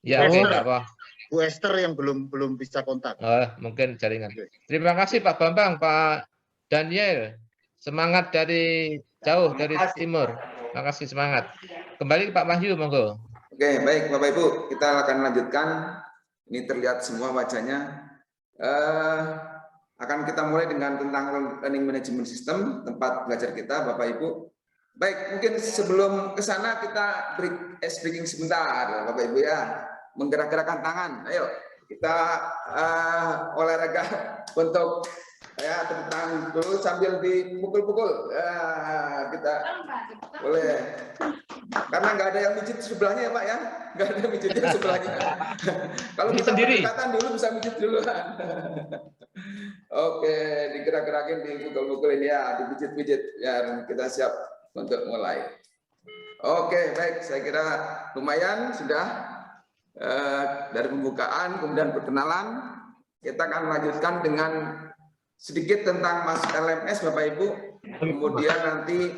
Ya, oke, enggak apa. Bu Esther yang belum bisa kontak. Mungkin jaringan. Terima kasih Pak Bambang, Pak Daniel. Semangat dari jauh dari timur. Terima kasih semangat. Kembali ke Pak Wahyu, monggo. Oke, baik Bapak Ibu, kita akan lanjutkan. Ini terlihat semua wajahnya. Akan kita mulai dengan tentang learning management system, tempat belajar kita, Bapak Ibu. Baik, mungkin sebelum ke sana kita breaking sebentar, Bapak Ibu ya. Menggerak-gerakkan tangan. Ayo, kita olahraga untuk ya tentang dulu sambil dipukul-pukul. Kita boleh. Karena nggak ada yang mijit sebelahnya ya Pak ya, nggak ada mijitnya sebelahnya. Kalau kita berdekatan dulu bisa mijit duluan. Oke, digerak-gerakin, dipukul-pukulin ya, dipijit-pijit ya, kita siap untuk mulai. Oke, baik, saya kira lumayan sudah dari pembukaan, kemudian perkenalan. Kita akan lanjutkan dengan sedikit tentang masuk LMS Bapak Ibu. Kemudian nanti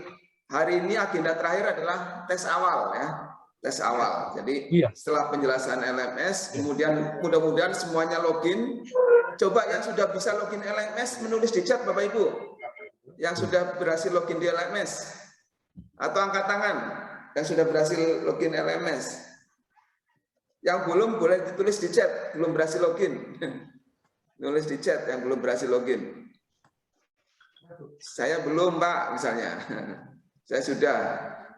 hari ini agenda terakhir adalah tes awal ya, tes awal. Jadi setelah penjelasan LMS, kemudian mudah-mudahan semuanya login. Coba yang sudah bisa login LMS menulis di chat Bapak Ibu. Yang sudah berhasil login di LMS atau angkat tangan yang sudah berhasil login LMS. Yang belum boleh ditulis di chat, belum berhasil login. Nulis di chat yang belum berhasil login. Saya belum Pak misalnya. Saya sudah,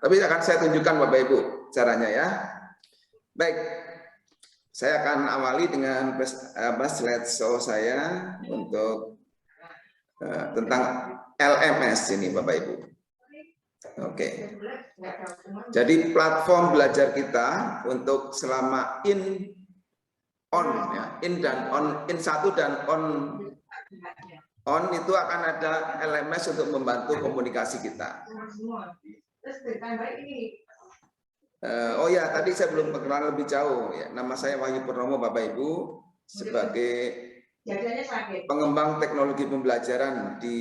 tapi akan saya tunjukkan Bapak Ibu caranya ya. Baik, saya akan awali dengan slideshow saya untuk tentang LMS ini Bapak Ibu. Oke, jadi platform belajar kita untuk selama in satu dan on itu akan ada LMS untuk membantu komunikasi kita. Oh ya, tadi saya belum perkenalan lebih jauh ya. Nama saya Wahyu Purnomo Bapak Ibu sebagai pengembang teknologi pembelajaran di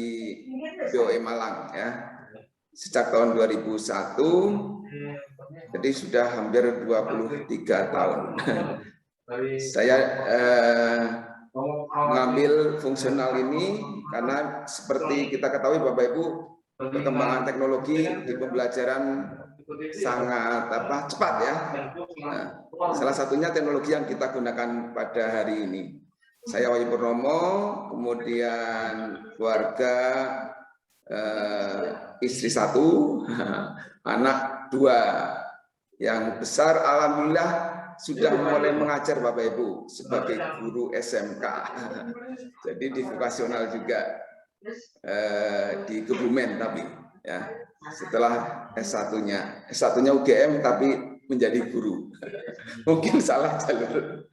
BOE Malang ya. Sejak tahun 2001, jadi sudah hampir 23 tahun. Saya mengambil fungsional ini karena seperti kita ketahui Bapak Ibu, perkembangan teknologi di pembelajaran sangat cepat ya. Nah, salah satunya teknologi yang kita gunakan pada hari ini. Saya Wahyu Purnomo, kemudian keluarga, istri 1, anak 2. Yang besar alhamdulillah sudah mulai mengajar Bapak Ibu sebagai guru SMK. Jadi di vokasional juga di Kebumen tapi ya. Setelah S1-nya UGM tapi menjadi guru. Mungkin salah jalur.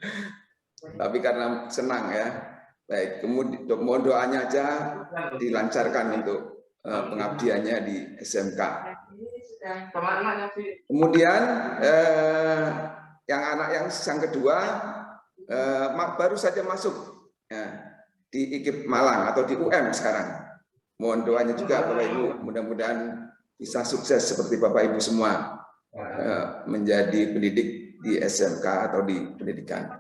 Tapi karena senang ya. Baik, kemudian mohon doanya aja dilancarkan untuk pengabdiannya di SMK. Kemudian yang kedua baru saja masuk ya, di IKIP Malang atau di UM sekarang. Mohon doanya juga Bapak Ibu, mudah-mudahan bisa sukses seperti Bapak Ibu semua menjadi pendidik di SMK atau di pendidikan.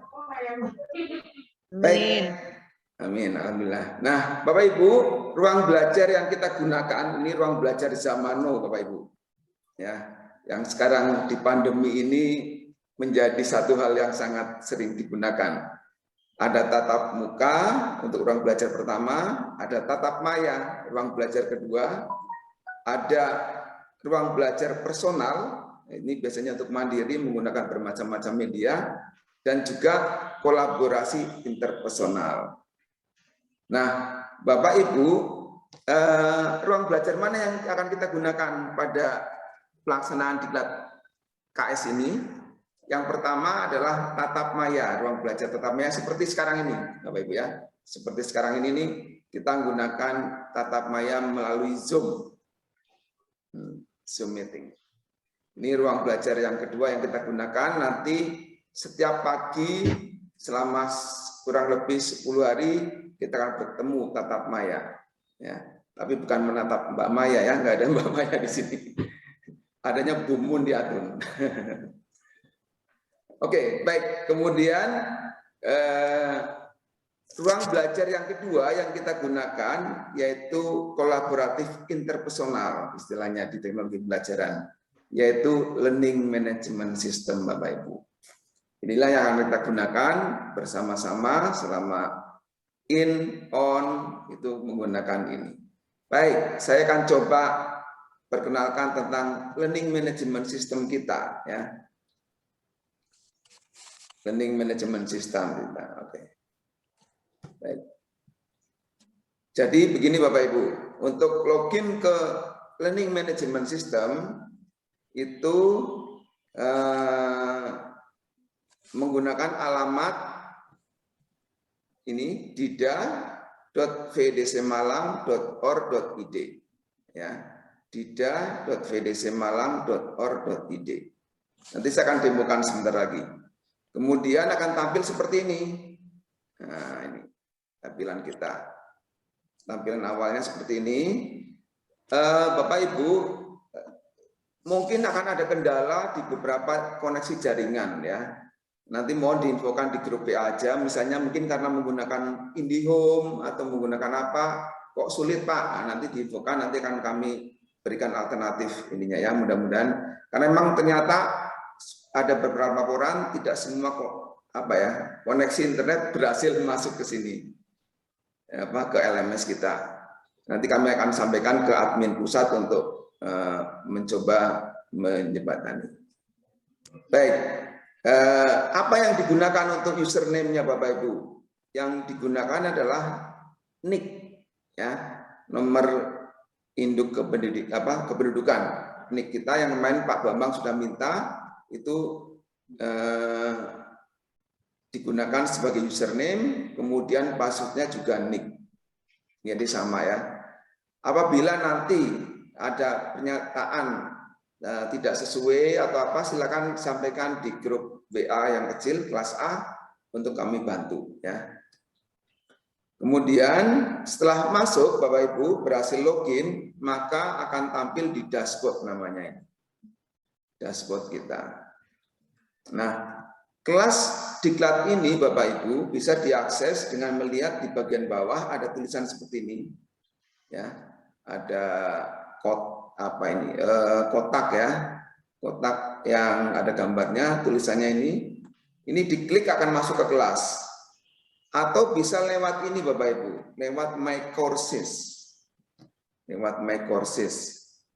Baik. Amin, alhamdulillah. Nah, Bapak Ibu, ruang belajar yang kita gunakan ini ruang belajar zaman now, Bapak Ibu. Ya, yang sekarang di pandemi ini menjadi satu hal yang sangat sering digunakan. Ada tatap muka untuk ruang belajar pertama, ada tatap maya ruang belajar kedua, ada ruang belajar personal, ini biasanya untuk mandiri menggunakan bermacam-macam media, dan juga kolaborasi interpersonal. Nah, Bapak Ibu, ruang belajar mana yang akan kita gunakan pada pelaksanaan diklat KS ini? Yang pertama adalah tatap maya, ruang belajar tatap maya seperti sekarang ini, Bapak Ibu ya. Seperti sekarang ini nih, kita menggunakan tatap maya melalui Zoom meeting. Ini ruang belajar yang kedua yang kita gunakan. Nanti setiap pagi selama kurang lebih 10 hari kita akan bertemu tatap maya, ya. Tapi bukan menatap Mbak Maya ya, nggak ada Mbak Maya di sini. Adanya Bu Mundiatun. Oke, baik. Kemudian ruang belajar yang kedua yang kita gunakan yaitu kolaboratif interpersonal, istilahnya di teknologi pelajaran, yaitu learning management system, Bapak Ibu. Inilah yang akan kita gunakan bersama-sama selama in, on, itu menggunakan ini. Baik, saya akan coba perkenalkan tentang learning management system kita, ya. Learning management system kita, oke. Baik. Jadi begini Bapak Ibu, untuk login ke learning management system itu menggunakan alamat ini dida.vdcmalang.or.id, ya, dida.vdcmalang.or.id. Nanti saya akan demokan sebentar lagi. Kemudian akan tampil seperti ini. Nah, ini tampilan kita. Tampilan awalnya seperti ini. Bapak Ibu, mungkin akan ada kendala di beberapa koneksi jaringan, ya. Nanti mohon diinfokan di grup WA aja, misalnya mungkin karena menggunakan IndiHome atau menggunakan apa, kok sulit Pak. Nah, nanti diinfokan, nanti akan kami berikan alternatif ininya, ya, mudah-mudahan. Karena memang ternyata ada beberapa laporan tidak semua koneksi internet berhasil masuk ke sini, ke LMS kita. Nanti kami akan sampaikan ke admin pusat untuk mencoba menjembatani. Baik. Apa yang digunakan untuk username-nya Bapak Ibu? Yang digunakan adalah NIK, ya, nomor induk kependudukan. NIK kita yang kemarin Pak Bambang sudah minta itu digunakan sebagai username, kemudian passwordnya juga NIK. Jadi sama, ya. Apabila nanti ada pernyataan tidak sesuai atau apa, silakan sampaikan di grup WA yang kecil kelas A untuk kami bantu, ya. Kemudian setelah masuk Bapak Ibu berhasil login, maka akan tampil di dashboard namanya ini. Dashboard kita. Nah, kelas diklat ini Bapak Ibu bisa diakses dengan melihat di bagian bawah ada tulisan seperti ini, ya. Ada kotak, ya, kotak yang ada gambarnya, tulisannya ini diklik akan masuk ke kelas, atau bisa lewat ini Bapak Ibu, lewat My Courses,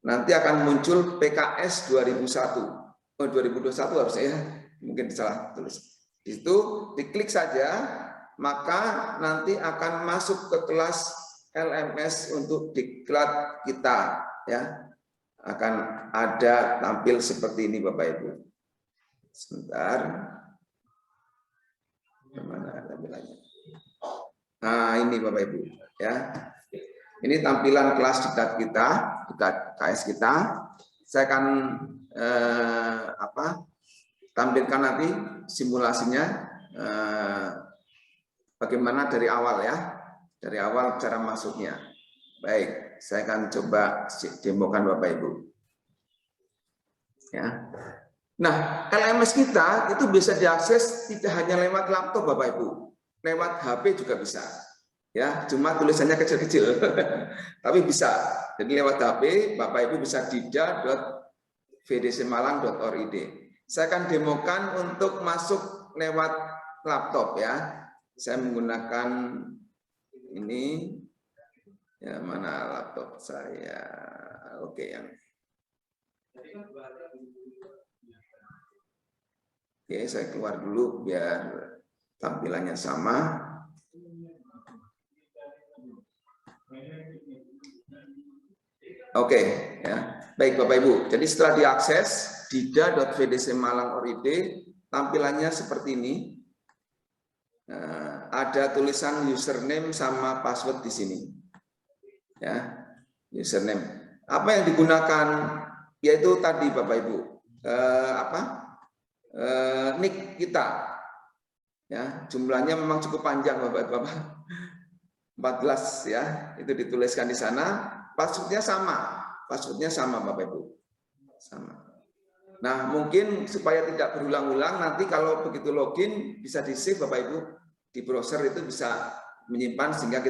nanti akan muncul PKS 2021 harusnya, ya, mungkin salah tulis. Itu diklik saja, maka nanti akan masuk ke kelas LMS untuk diklat kita, ya. Akan ada tampil seperti ini Bapak Ibu. Sebentar. Mana tampilannya? Nah, ini Bapak Ibu, ya. Ini tampilan kelas diklat kita, diklat KS kita. Saya akan tampilkan nanti simulasinya bagaimana dari awal, ya. Dari awal cara masuknya. Baik, saya akan coba demokan Bapak Ibu. Ya. Nah, LMS kita itu bisa diakses tidak hanya lewat laptop Bapak Ibu, lewat HP juga bisa. Ya, cuma tulisannya kecil-kecil, tapi bisa. Jadi lewat HP Bapak Ibu bisa dida.vdcmalang.or.id. Saya akan demokan untuk masuk lewat laptop, ya. Saya menggunakan ini. Ya, mana laptop saya? Oke, yang oke, saya keluar dulu biar tampilannya sama. Oke, ya. Baik Bapak Ibu. Jadi setelah diakses dida.vdcmalang.or.id, tampilannya seperti ini. Nah, ada tulisan username sama password di sini. Ya, username. Apa yang digunakan? Yaitu tadi Bapak Ibu, NIK kita. Ya, jumlahnya memang cukup panjang Bapak. 14, ya, itu dituliskan di sana. Passwordnya sama Bapak Ibu, sama. Nah, mungkin supaya tidak berulang-ulang, nanti kalau begitu login bisa di-save Bapak Ibu di browser, itu bisa menyimpan sehingga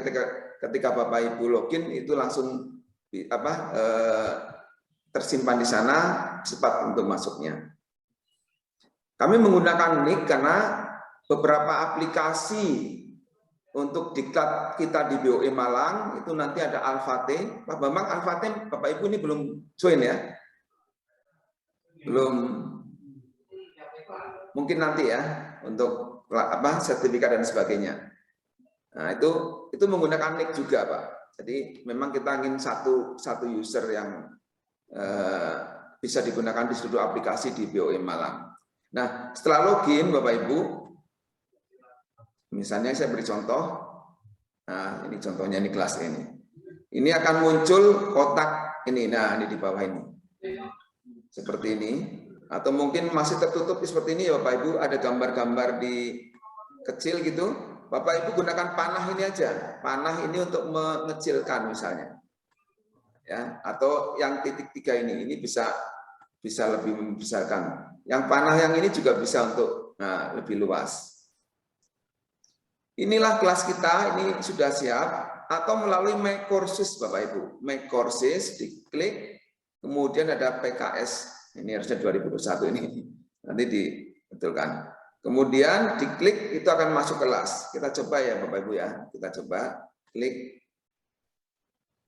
ketika Bapak Ibu login itu langsung tersimpan di sana, cepat untuk masuknya. Kami menggunakan NIK karena beberapa aplikasi untuk diklat kita di BOE Malang itu nanti ada Alfate. Pak Bambang, Alfate Bapak Ibu ini belum join ya? Belum. Mungkin nanti ya untuk sertifikat dan sebagainya. Nah, itu menggunakan NIK juga, Pak. Jadi memang kita ingin satu user yang bisa digunakan di seluruh aplikasi di BOE Malang. Nah, setelah login Bapak Ibu, misalnya saya beri contoh, nah ini contohnya, ini kelas ini. Ini akan muncul kotak ini, nah ini di bawah ini. Seperti ini. Atau mungkin masih tertutup seperti ini ya Bapak Ibu, ada gambar-gambar di kecil gitu. Bapak Ibu gunakan panah ini aja. Panah ini untuk mengecilkan misalnya. Ya, atau yang titik 3 ini bisa lebih membesarkan. Yang panah yang ini juga bisa untuk lebih luas. Inilah kelas kita, ini sudah siap, atau melalui My Courses Bapak Ibu. My Courses, diklik, kemudian ada PKS, ini harusnya 2021 ini, nanti dibetulkan. Kemudian diklik, itu akan masuk kelas. Kita coba ya Bapak Ibu ya, kita coba, klik.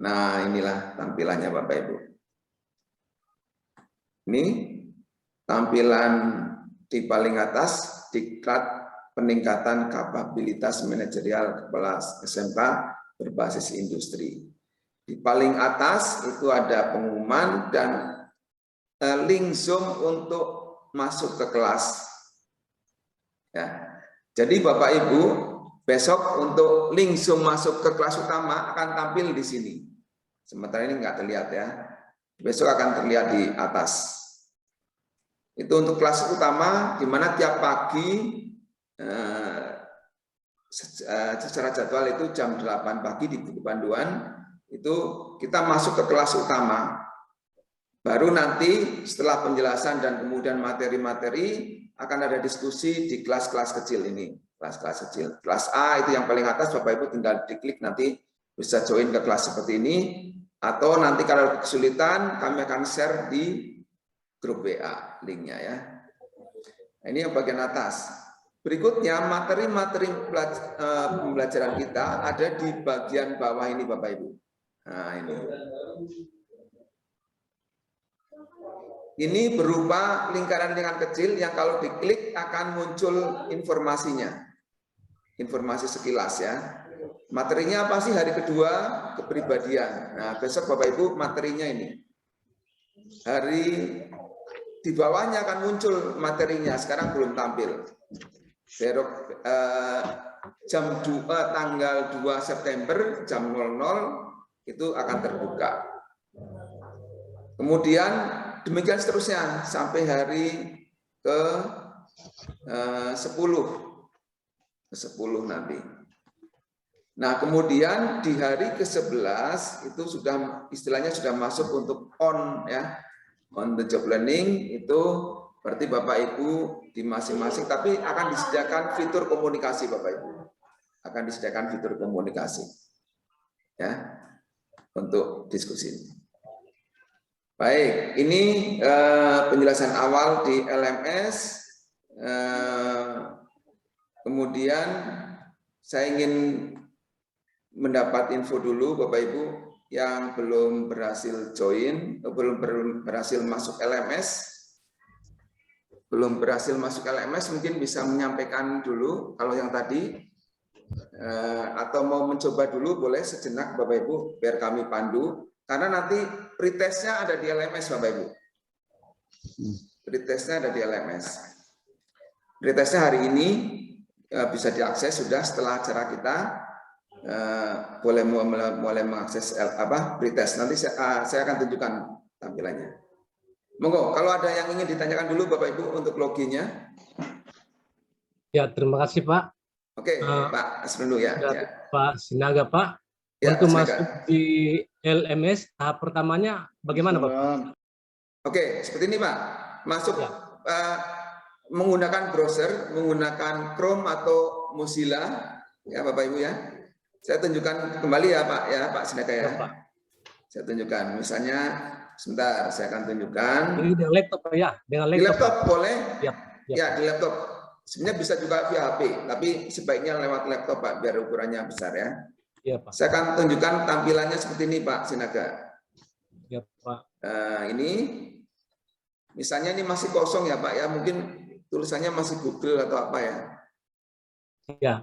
Nah inilah tampilannya Bapak Ibu. Ini tampilan di paling atas, diklat peningkatan kapabilitas manajerial kepala SMK berbasis industri. Di paling atas itu ada pengumuman dan link Zoom untuk masuk ke kelas. Ya. Jadi Bapak Ibu, besok untuk link Zoom masuk ke kelas utama akan tampil di sini. Sementara ini nggak terlihat ya. Besok akan terlihat di atas. Itu untuk kelas utama, di mana tiap pagi secara jadwal itu jam 8 pagi di buku panduan itu kita masuk ke kelas utama, baru nanti setelah penjelasan dan kemudian materi-materi akan ada diskusi di kelas-kelas kecil ini, kelas-kelas kecil. Kelas A itu yang paling atas, Bapak Ibu tinggal diklik nanti bisa join ke kelas seperti ini, atau nanti kalau kesulitan kami akan share di grup WA linknya ya. Ini yang bagian atas. Berikutnya materi-materi pembelajaran kita ada di bagian bawah ini Bapak Ibu. Nah ini. Ini berupa lingkaran-lingkaran kecil yang kalau diklik akan muncul informasinya. Informasi sekilas ya. Materinya apa sih hari kedua? Kepribadian. Nah besok Bapak Ibu materinya ini. Hari di bawahnya akan muncul materinya, sekarang belum tampil. Jam 2 tanggal 2 September jam 00 itu akan terbuka. Kemudian demikian seterusnya sampai hari ke 10 nanti. Nah, kemudian di hari ke-11 itu sudah istilahnya sudah masuk untuk on ya. On the job learning itu berarti Bapak Ibu di masing-masing, tapi akan disediakan fitur komunikasi Bapak Ibu. Akan disediakan fitur komunikasi. Ya. Untuk diskusi ini. Baik, ini penjelasan awal di LMS. Kemudian saya ingin mendapat info dulu Bapak Ibu yang belum berhasil join, belum berhasil masuk LMS. Belum berhasil masuk LMS mungkin bisa menyampaikan dulu kalau yang tadi, atau mau mencoba dulu boleh sejenak Bapak Ibu biar kami pandu, karena nanti pretestnya ada di LMS Bapak Ibu. Pretestnya ada di LMS. Pretestnya hari ini bisa diakses sudah setelah acara kita, boleh mengakses pretest. Nanti saya akan tunjukkan tampilannya. Monggo, kalau ada yang ingin ditanyakan dulu Bapak Ibu untuk loginnya. Ya, terima kasih Pak. Oke, Pak Asrundu ya. Pak Sinaga Pak. Ya, untuk silakan. masuk di LMS tahap pertamanya bagaimana Pak? Oke, seperti ini Pak. masuk Ya. menggunakan browser, menggunakan Chrome atau Mozilla, ya Bapak Ibu ya. Saya tunjukkan kembali ya Pak Sinaga ya. Ya, Pak. Saya tunjukkan, misalnya sebentar, saya akan tunjukkan. Ini dengan laptop Pak ya, dengan Di laptop. laptop Pak. boleh, Ya, ya di laptop. Sebenarnya bisa juga via HP, tapi sebaiknya lewat laptop Pak, biar ukurannya besar ya. Ya, Pak. Saya akan tunjukkan tampilannya seperti ini Pak Sinaga. Ya, Pak. Ini, misalnya ini masih kosong ya Pak ya, mungkin tulisannya masih Google atau apa ya. Ya.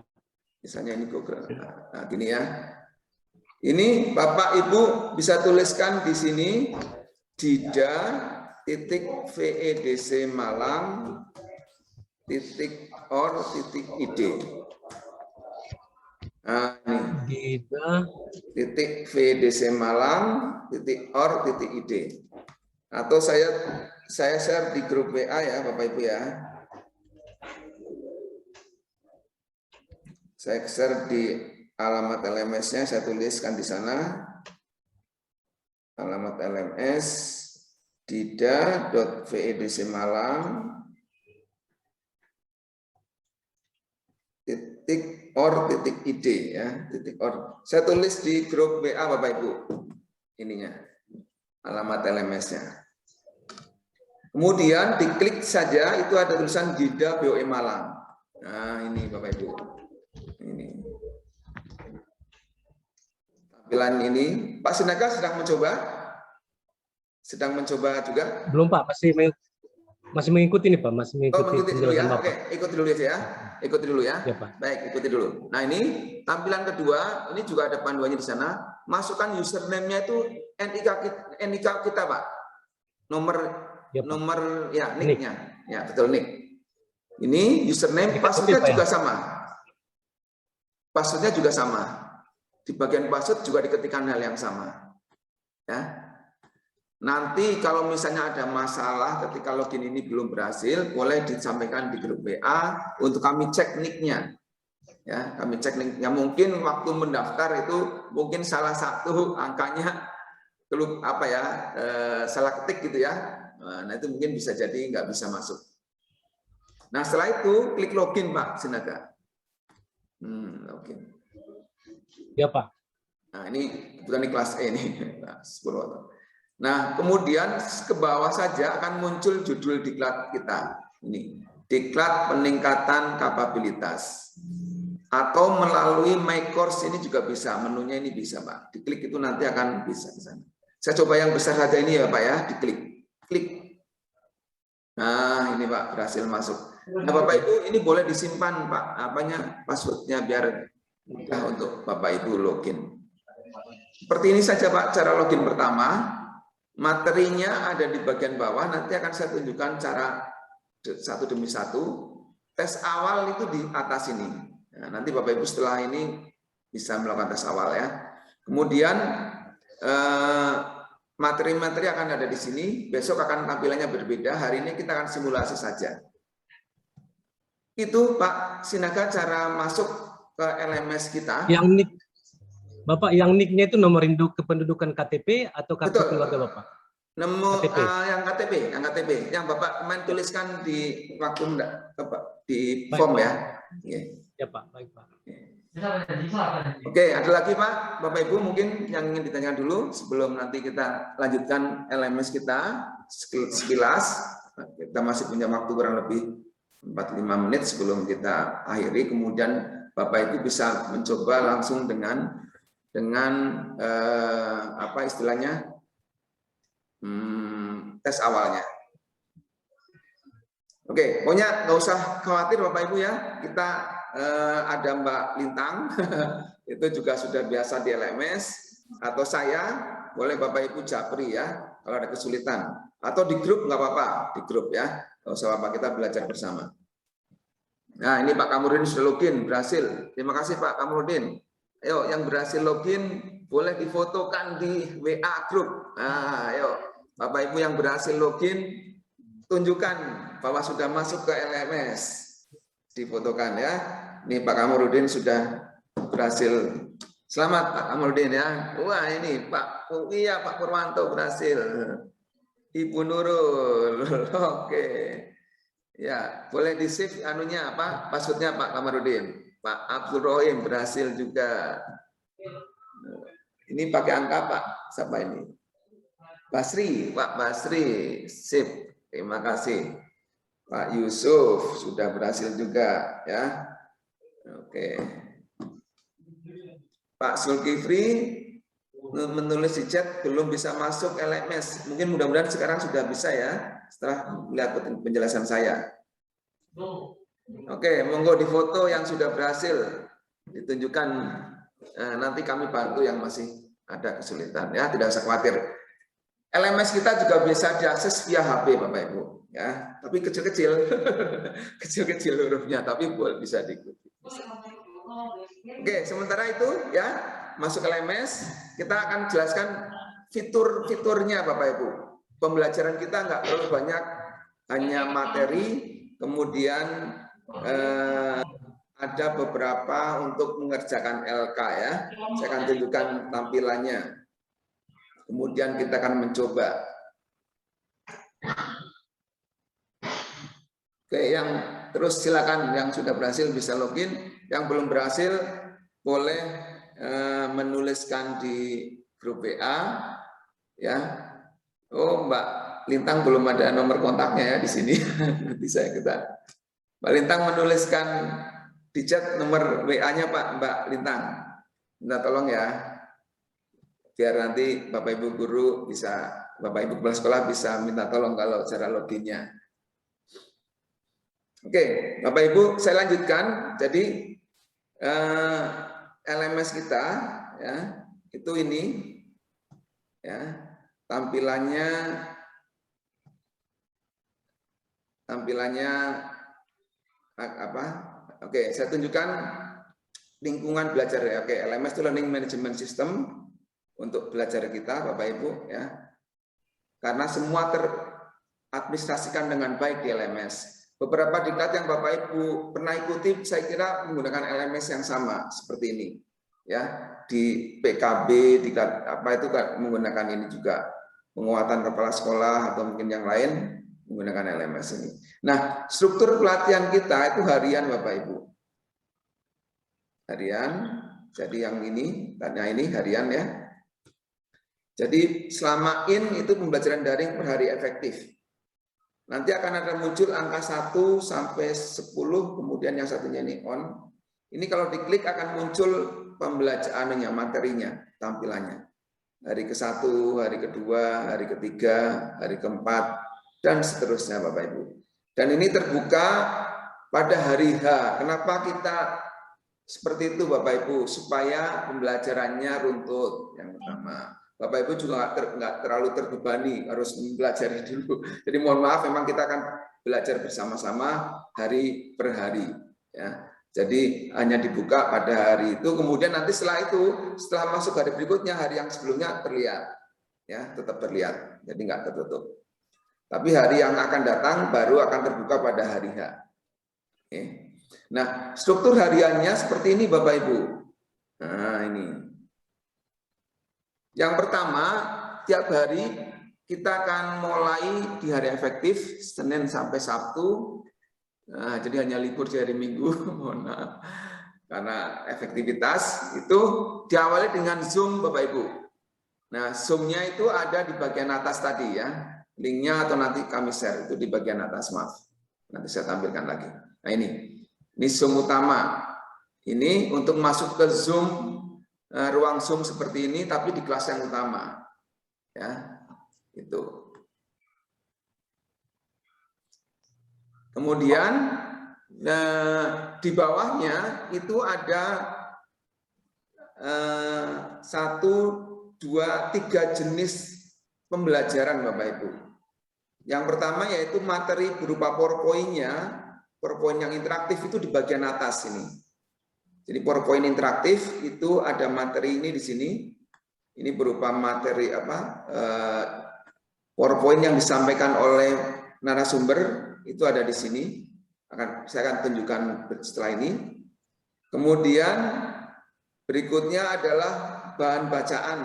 Misalnya ini Google. Nah, gini ya. Ini Bapak Ibu bisa tuliskan di sini dida.vdcmalang.or.id. Nah, ini .vdcmalang.or.id. Atau saya share di grup WA ya Bapak Ibu ya. Saya share di alamat LMS-nya, saya tuliskan di sana. Alamat LMS dida.vedcmalang.or.id ya, .or. Saya tulis di grup WA Bapak Ibu. Ininya. Alamat LMS-nya. Kemudian diklik saja, itu ada tulisan Dida BOE Malang. Nah, ini Bapak Ibu. Ini. Tampilan ini, Pak Sinaga sedang mencoba? Sedang mencoba juga? Belum Pak, masih mengikuti nih Pak, masih mengikuti mengikuti dulu ya. penjelasan Bapak. Oke, ikuti dulu ya. Ikuti dulu ya. Ya, Pak. Baik, ikuti dulu. Nah, ini tampilan kedua, ini juga ada panduannya di sana. Masukkan username-nya itu NIK kita, Pak. Nomor Ya, Pak. nomor ya, nick-nya. Ya, betul nick. Ini username, password-nya juga sama. Password-nya juga sama. Di bagian password juga diketikkan hal yang sama. Ya. Nanti kalau misalnya ada masalah ketika login ini belum berhasil, boleh disampaikan di grup WA untuk kami cek nick-nya. Ya, kami cek nick-nya. Mungkin waktu mendaftar itu mungkin salah satu angkanya salah ketik gitu ya. Nah, itu mungkin bisa jadi nggak bisa masuk. Nah, setelah itu klik login Pak Sinaga. Login. Ya, Pak. Nah, ini kebetulan ini kelas E ini. Nah, kemudian ke bawah saja akan muncul judul diklat kita. Ini, diklat peningkatan kapabilitas. Atau melalui My Course ini juga bisa, menunya ini bisa, Pak. Diklik itu nanti akan bisa ke sana. Saya coba yang besar saja ini ya, Pak ya, diklik. Klik. Nah, ini Pak, berhasil masuk. Nah, Bapak Ibu, ini boleh disimpan, Pak, passwordnya biar mudah untuk Bapak Ibu login. Seperti ini saja, Pak, cara login pertama. Materinya ada di bagian bawah, nanti akan saya tunjukkan cara satu demi satu. Tes awal itu di atas ini. Nah, nanti Bapak Ibu setelah ini bisa melakukan tes awal ya. Kemudian materi-materi akan ada di sini, besok akan tampilannya berbeda, hari ini kita akan simulasi saja. Itu Pak Sinaga cara masuk ke LMS kita. Yang nick Bapak, yang nick-nya itu nomor induk kependudukan KTP atau kartu Betul. keluarga Bapak? Nemu KTP. yang KTP, yang Bapak kemarin tuliskan di waktu di Baik, form Pak. ya. Ya Pak, baik Pak. Oke, ada lagi Pak, Bapak Ibu mungkin yang ingin ditanyakan dulu sebelum nanti kita lanjutkan LMS kita sekilas. Kita masih punya waktu kurang lebih 45 menit sebelum kita akhiri. Kemudian Bapak Ibu bisa mencoba langsung dengan apa istilahnya tes awalnya. Oke, pokoknya nggak usah khawatir Bapak Ibu ya. Kita ada Mbak Lintang, itu juga sudah biasa di LMS, atau saya, boleh Bapak Ibu japri ya, kalau ada kesulitan. Atau di grup nggak apa-apa, di grup ya, nggak usah apa-apa, kita belajar bersama. Nah ini Pak Kamrudin sudah login, berhasil. Terima kasih Pak Kamrudin. Ayo yang berhasil login, boleh difotokan di WA grup. Nah, ayo Bapak Ibu yang berhasil login, tunjukkan bahwa sudah masuk ke LMS. Difotokan ya. Ini Pak Kamrudin sudah berhasil. Selamat Pak Kamrudin ya. Wah ini Pak Purwanto berhasil. Ibu Nurul. Oke. Ya, boleh di-save anunya apa? Passwordnya Pak Kamarudin. Pak Abdul Rohim berhasil juga. Ini pakai angka Pak. Siapa ini? Basri, Pak Basri. Sip. Terima kasih. Pak Yusuf sudah berhasil juga ya. Oke. Pak Zulkifli menulis di chat belum bisa masuk LMS. Mungkin mudah-mudahan sekarang sudah bisa ya, setelah melihat penjelasan saya. Oke, monggo di foto yang sudah berhasil ditunjukkan. Nanti kami bantu yang masih ada kesulitan ya, tidak usah khawatir. LMS kita juga bisa diakses via HP Bapak Ibu ya, tapi kecil-kecil. Kecil-kecil hurufnya, tapi bisa diikuti. Oke, sementara itu ya, masuk LMS, kita akan jelaskan fitur-fiturnya Bapak Ibu. Pembelajaran kita nggak terlalu banyak, hanya materi, kemudian ada beberapa untuk mengerjakan LK ya. Saya akan tunjukkan tampilannya. Kemudian kita akan mencoba. Oke, yang terus silakan yang sudah berhasil bisa login, yang belum berhasil boleh menuliskan di grup WA ya. Oh, Mbak Lintang belum ada nomor kontaknya ya di sini. Nanti saya Mbak Lintang menuliskan di chat nomor WA-nya Pak Mbak Lintang. Minta tolong ya. Biar nanti Bapak Ibu guru bisa, Bapak Ibu kepala sekolah bisa minta tolong kalau cara loginnya. Oke, Bapak Ibu saya lanjutkan. Jadi LMS kita ya, itu ini ya, tampilannya apa? Oke, saya tunjukkan lingkungan belajar ya. Oke, LMS itu Learning Management System untuk belajar kita Bapak Ibu ya. Karena semua teradministrasikan dengan baik di LMS. Beberapa diklat yang Bapak Ibu pernah ikuti saya kira menggunakan LMS yang sama seperti ini. Ya, di PKB diklat apa itu menggunakan ini juga. Penguatan kepala sekolah atau mungkin yang lain menggunakan LMS ini. Nah, struktur pelatihan kita itu harian Bapak Ibu. Harian. Jadi yang ini, tanya ini harian ya. Jadi selama itu pembelajaran daring per hari efektif. Nanti akan ada muncul angka 1 sampai 10, kemudian yang satunya ini on. Ini kalau diklik akan muncul pembelajarannya, materinya, tampilannya. Hari ke-1, hari kedua, hari ketiga, hari keempat, dan seterusnya Bapak Ibu. Dan ini terbuka pada hari H. Kenapa kita seperti itu Bapak Ibu? Supaya pembelajarannya runtut yang pertama. Bapak Ibu juga nggak terlalu terbebani harus mempelajari dulu. Jadi mohon maaf, memang kita akan belajar bersama-sama hari per hari. Ya. Jadi hanya dibuka pada hari itu. Kemudian nanti setelah itu, setelah masuk hari berikutnya, hari yang sebelumnya terlihat, ya tetap terlihat. Jadi nggak tertutup. Tapi hari yang akan datang baru akan terbuka pada hari H. Oke. Nah, struktur hariannya seperti ini Bapak Ibu. Nah ini. Yang pertama, tiap hari kita akan mulai di hari efektif, Senin sampai Sabtu. Nah, jadi hanya libur di hari Minggu, mohon maaf. Karena efektivitas itu diawali dengan Zoom Bapak Ibu. Nah, Zoom-nya itu ada di bagian atas tadi ya. Linknya atau nanti kami share itu di bagian atas, maaf. Nanti saya tampilkan lagi. Nah ini Zoom utama. Ini untuk masuk ke Zoom, ruang Zoom seperti ini, tapi di kelas yang utama, ya, itu. Kemudian di bawahnya itu ada 1, 2, 3 jenis pembelajaran Bapak Ibu. Yang pertama yaitu materi berupa PowerPoint-nya, PowerPoint yang interaktif itu di bagian atas ini. Jadi PowerPoint interaktif itu ada materi ini di sini. Ini berupa materi PowerPoint yang disampaikan oleh narasumber itu ada di sini. Saya akan tunjukkan setelah ini. Kemudian berikutnya adalah bahan bacaan,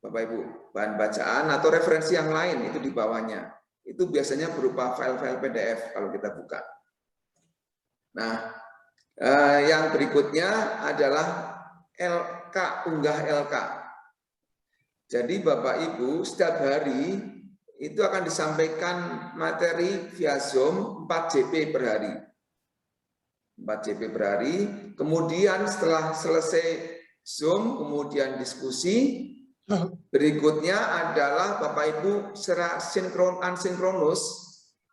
Bapak Ibu. bahan bacaan atau referensi yang lain itu di bawahnya. Itu biasanya berupa file-file PDF kalau kita buka. Nah, yang berikutnya adalah LK, unggah LK. Jadi Bapak Ibu setiap hari itu akan disampaikan materi via Zoom 4 JP per hari. 4 JP per hari. Kemudian setelah selesai Zoom, kemudian diskusi. Berikutnya adalah Bapak Ibu secara asinkronus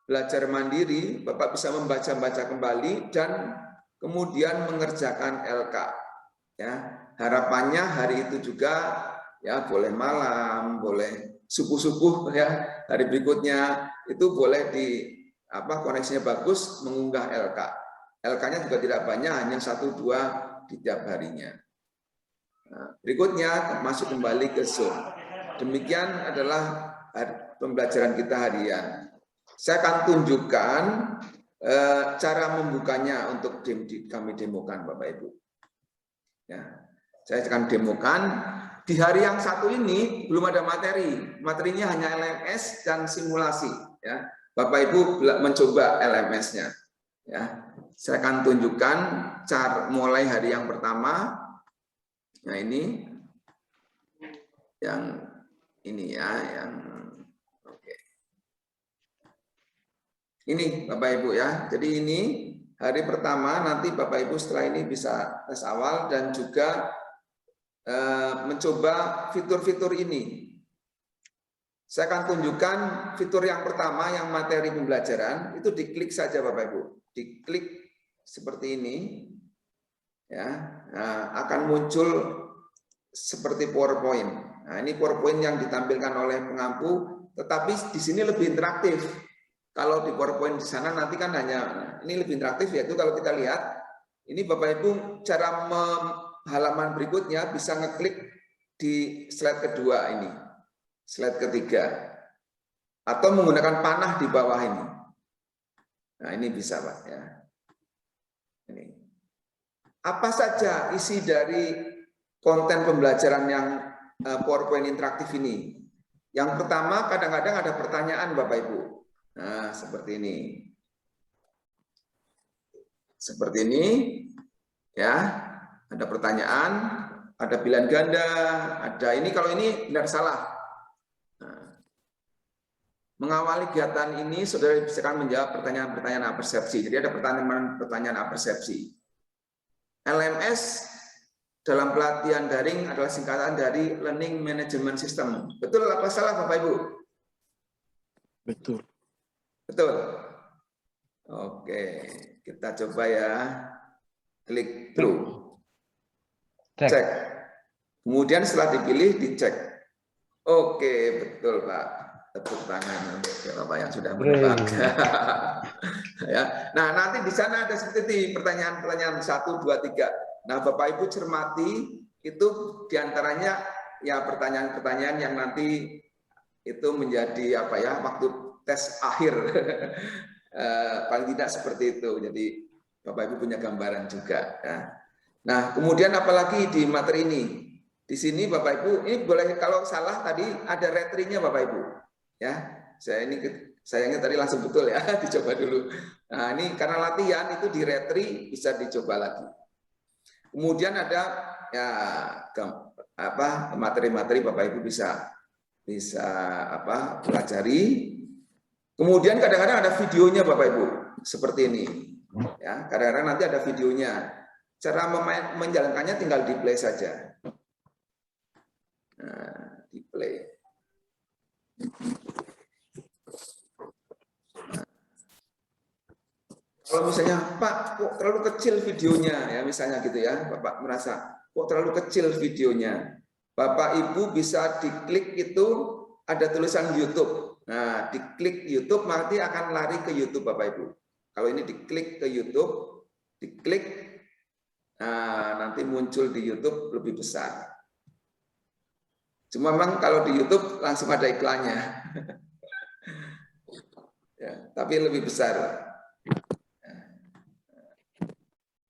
belajar mandiri, Bapak bisa membaca-baca kembali dan kemudian mengerjakan LK. Ya, harapannya hari itu juga ya boleh malam, boleh subuh-subuh ya, hari berikutnya itu boleh koneksinya bagus mengunggah LK. LK-nya juga tidak banyak, hanya 1-2 di tiap harinya. Nah, berikutnya masuk kembali ke Zoom. Demikian adalah pembelajaran kita harian. Saya akan tunjukkan cara membukanya untuk kami demokan Bapak Ibu. Ya, saya akan demokan. Di hari yang satu ini belum ada materi, materinya hanya LMS dan simulasi. Ya, Bapak Ibu mencoba LMS-nya. Ya, saya akan tunjukkan cara mulai hari yang pertama. Nah ini yang ini ya, yang oke. Ini Bapak Ibu ya. Jadi ini hari pertama, nanti Bapak Ibu setelah ini bisa tes awal dan juga mencoba fitur-fitur ini. Saya akan tunjukkan fitur yang pertama, yang materi pembelajaran, itu diklik saja Bapak Ibu. Diklik seperti ini, ya, nah, akan muncul seperti PowerPoint. Nah, ini PowerPoint yang ditampilkan oleh pengampu, tetapi di sini lebih interaktif. Kalau di PowerPoint di sana nanti kan hanya, ini lebih interaktif, yaitu kalau kita lihat, ini Bapak Ibu cara halaman berikutnya bisa ngeklik di slide kedua ini, slide ketiga, atau menggunakan panah di bawah ini. Nah ini bisa Pak ya. Ini. Apa saja isi dari konten pembelajaran yang PowerPoint interaktif ini? Yang pertama kadang-kadang ada pertanyaan Bapak Ibu. Nah seperti ini. Seperti ini ya. Ada pertanyaan, ada pilihan ganda, ada ini, kalau ini benar salah. Nah, mengawali kegiatan ini, saudara bisa menjawab pertanyaan-pertanyaan apersepsi. Jadi ada pertanyaan apersepsi. LMS dalam pelatihan daring adalah singkatan dari Learning Management System. Betul apa salah Bapak Ibu? Betul. Betul. Oke, kita coba ya. Klik through. Cek. Kemudian setelah dipilih, dicek. Oke, betul Pak. Tepuk tangan untuk Bapak yang sudah menebak. Ya. Nah, nanti di sana ada seperti pertanyaan-pertanyaan 1, 2, 3. Nah, Bapak Ibu cermati, itu diantaranya ya pertanyaan-pertanyaan yang nanti itu menjadi apa ya, waktu tes akhir. Paling tidak seperti itu. Jadi Bapak Ibu punya gambaran juga. Ya. Nah, kemudian apalagi di materi ini? Di sini Bapak Ibu, ini boleh kalau salah tadi ada retrinya Bapak Ibu. Ya, sayangnya tadi langsung betul ya, dicoba dulu. Nah, ini karena latihan itu di retri bisa dicoba lagi. Kemudian ada ya materi-materi Bapak Ibu bisa pelajari. Kemudian kadang-kadang ada videonya Bapak Ibu, seperti ini. Ya, kadang-kadang nanti ada videonya. Cara menjalankannya tinggal di play saja. Nah, di play. Nah. Kalau misalnya, Pak, kok terlalu kecil videonya, ya misalnya gitu ya, Bapak merasa kok terlalu kecil videonya. Bapak Ibu bisa diklik itu ada tulisan YouTube. Nah, diklik YouTube nanti akan lari ke YouTube Bapak Ibu. Kalau ini diklik ke YouTube, diklik. Nah, nanti muncul di YouTube lebih besar. Cuma memang kalau di YouTube langsung ada iklannya. Ya, tapi lebih besar.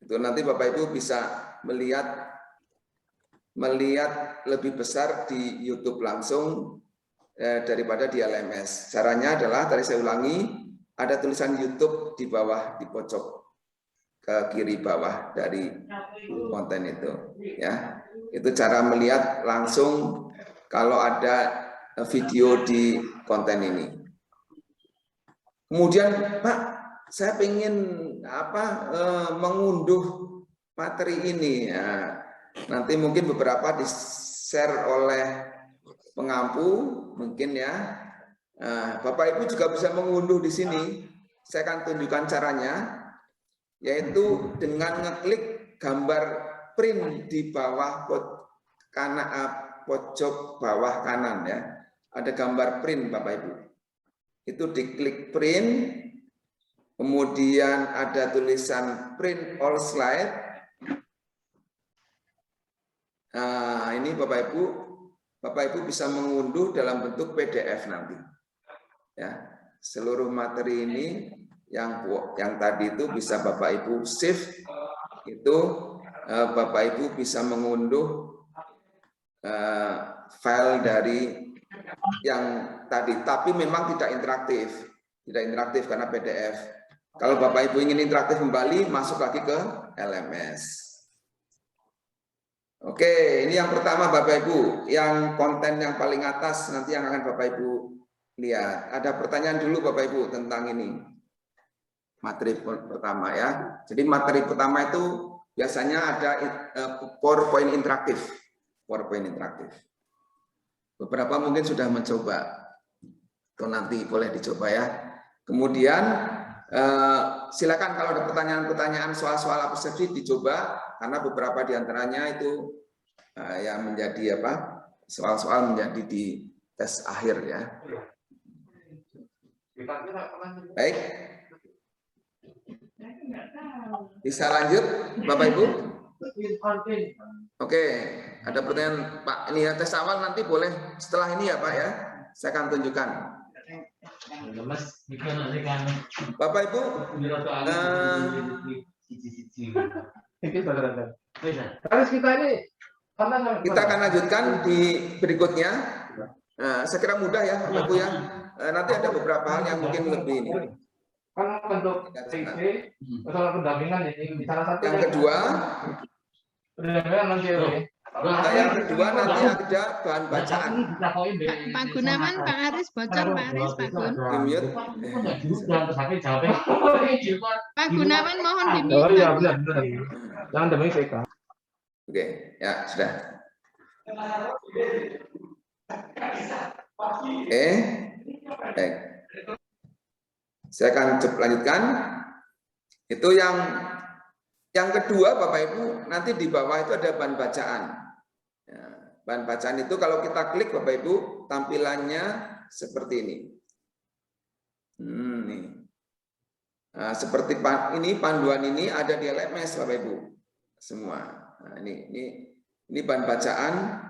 Itu nanti Bapak Ibu bisa melihat melihat lebih besar di YouTube langsung daripada di LMS. Caranya adalah, tadi saya ulangi, ada tulisan YouTube di bawah, di pojok ke kiri bawah dari konten itu. Ya, itu cara melihat langsung kalau ada video di konten ini. Kemudian, Pak, saya ingin mengunduh materi ini. Ya, nanti mungkin beberapa di-share oleh pengampu, mungkin ya. Bapak Ibu juga bisa mengunduh di sini. Saya akan tunjukkan caranya, yaitu dengan ngeklik gambar print di bawah pojok bawah kanan ya. Ada gambar print Bapak Ibu. Itu diklik print, kemudian ada tulisan print all slide. Nah, ini Bapak Ibu bisa mengunduh dalam bentuk PDF nanti. Ya, seluruh materi ini yang tadi itu bisa Bapak Ibu save, itu Bapak Ibu bisa mengunduh file dari yang tadi, tapi memang tidak interaktif karena PDF. Kalau Bapak Ibu ingin interaktif kembali, masuk lagi ke LMS. Oke, ini yang pertama Bapak Ibu, yang konten yang paling atas nanti yang akan Bapak Ibu lihat. Ada pertanyaan dulu Bapak Ibu tentang ini. Materi pertama ya. Jadi materi pertama itu biasanya ada PowerPoint interaktif. Beberapa mungkin sudah mencoba. Atau nanti boleh dicoba ya. Kemudian silakan kalau ada pertanyaan-pertanyaan soal-soal persepsi dicoba, karena beberapa diantaranya itu yang menjadi soal-soal menjadi di tes akhir ya. Baik, bisa lanjut Bapak Ibu? Oke, ada pertanyaan Pak, ini ya tes awal nanti boleh setelah ini ya Pak ya, saya akan tunjukkan. Bapak Ibu, kita akan lanjutkan di berikutnya. Saya kira mudah ya Bapak Ibu ya. Nanti ada beberapa hal yang mungkin lebih ini. Kan bentuk TIC, masalah pendampingan ini salah satu. Yang kedua, yang kedua nanti ada bahan bacaan. Pak Gunawan, Pak Aris bocor, Pak Aris, Pak Gun. Di-mute. Pak Gunawan mohon di-mute. Oh iya benar. Jangan demi PK. Oke, ya sudah. Baik. Saya akan lanjutkan. Itu yang kedua Bapak Ibu, nanti di bawah itu ada bahan bacaan. Ya, bahan bacaan itu kalau kita klik Bapak Ibu, tampilannya seperti ini. Nih. Nah, seperti ini panduan ini ada di LMS Bapak Ibu semua. Nah, ini bahan bacaan.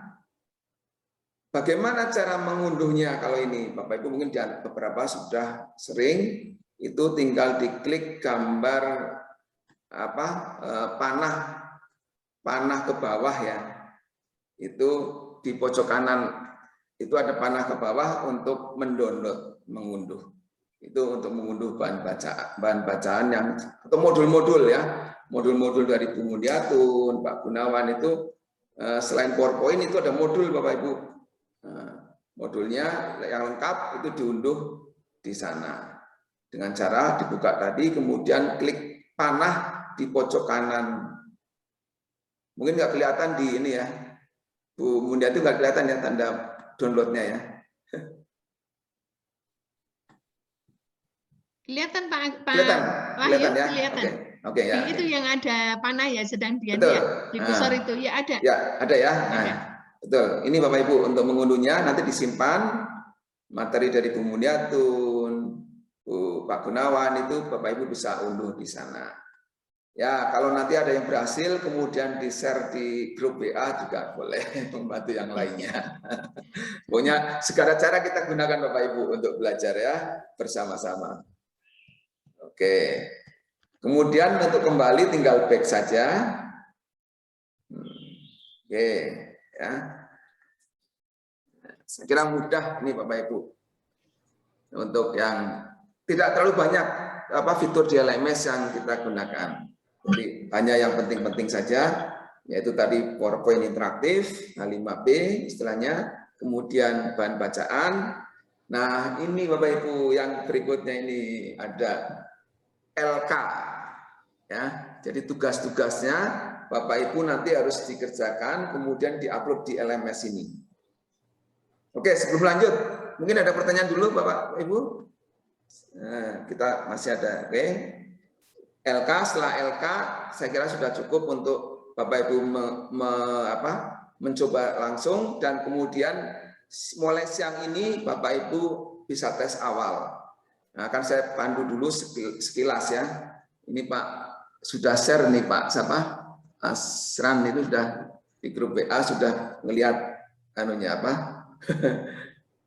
Bagaimana cara mengunduhnya kalau ini Bapak Ibu mungkin beberapa sudah sering, itu tinggal diklik gambar panah ke bawah ya. Itu di pojok kanan itu ada panah ke bawah untuk mendownload, mengunduh. Itu untuk mengunduh bahan bacaan yang atau modul-modul ya. Modul-modul dari Bu Mundiatun, Pak Gunawan itu selain PowerPoint itu ada modul Bapak Ibu. Modulnya yang lengkap itu diunduh di sana dengan cara dibuka tadi, kemudian klik panah di pojok kanan. Mungkin nggak kelihatan di ini ya, Bu Mundiatun nggak kelihatan ya tanda downloadnya ya. Kelihatan Pak Kelihatan ya. Kelihatan. Oke ya. Itu yang ada panah ya sedang dia Betul. di kursor itu ya ada. Ya ada ya. Nah, betul. Ini Bapak Ibu untuk mengunduhnya nanti disimpan materi dari Bu Mundiatun, Pak Gunawan itu Bapak Ibu bisa unduh di sana. Ya, kalau nanti ada yang berhasil kemudian di-share di grup WA juga boleh membantu yang lainnya. Pokoknya segala cara kita gunakan Bapak Ibu untuk belajar ya bersama-sama. Oke. Kemudian untuk kembali tinggal back saja. Oke. Ya. Saya kira mudah nih Bapak Ibu. Untuk yang tidak terlalu banyak fitur di LMS yang kita gunakan. Jadi hanya yang penting-penting saja, yaitu tadi PowerPoint interaktif, H5P istilahnya, kemudian bahan bacaan. Nah, ini Bapak Ibu yang berikutnya ini ada LK. Ya, jadi tugas-tugasnya Bapak Ibu nanti harus dikerjakan, kemudian diupload di LMS ini. Oke, sebelum lanjut, mungkin ada pertanyaan dulu Bapak Ibu. Nah, kita masih ada. Oke. LK, setelah LK, saya kira sudah cukup untuk Bapak Ibu mencoba langsung, dan kemudian mulai siang ini Bapak Ibu bisa tes awal. Nah, akan saya pandu dulu sekilas ya. Ini Pak sudah share nih Pak siapa? Asran itu sudah di grup WA sudah ngelihat anunya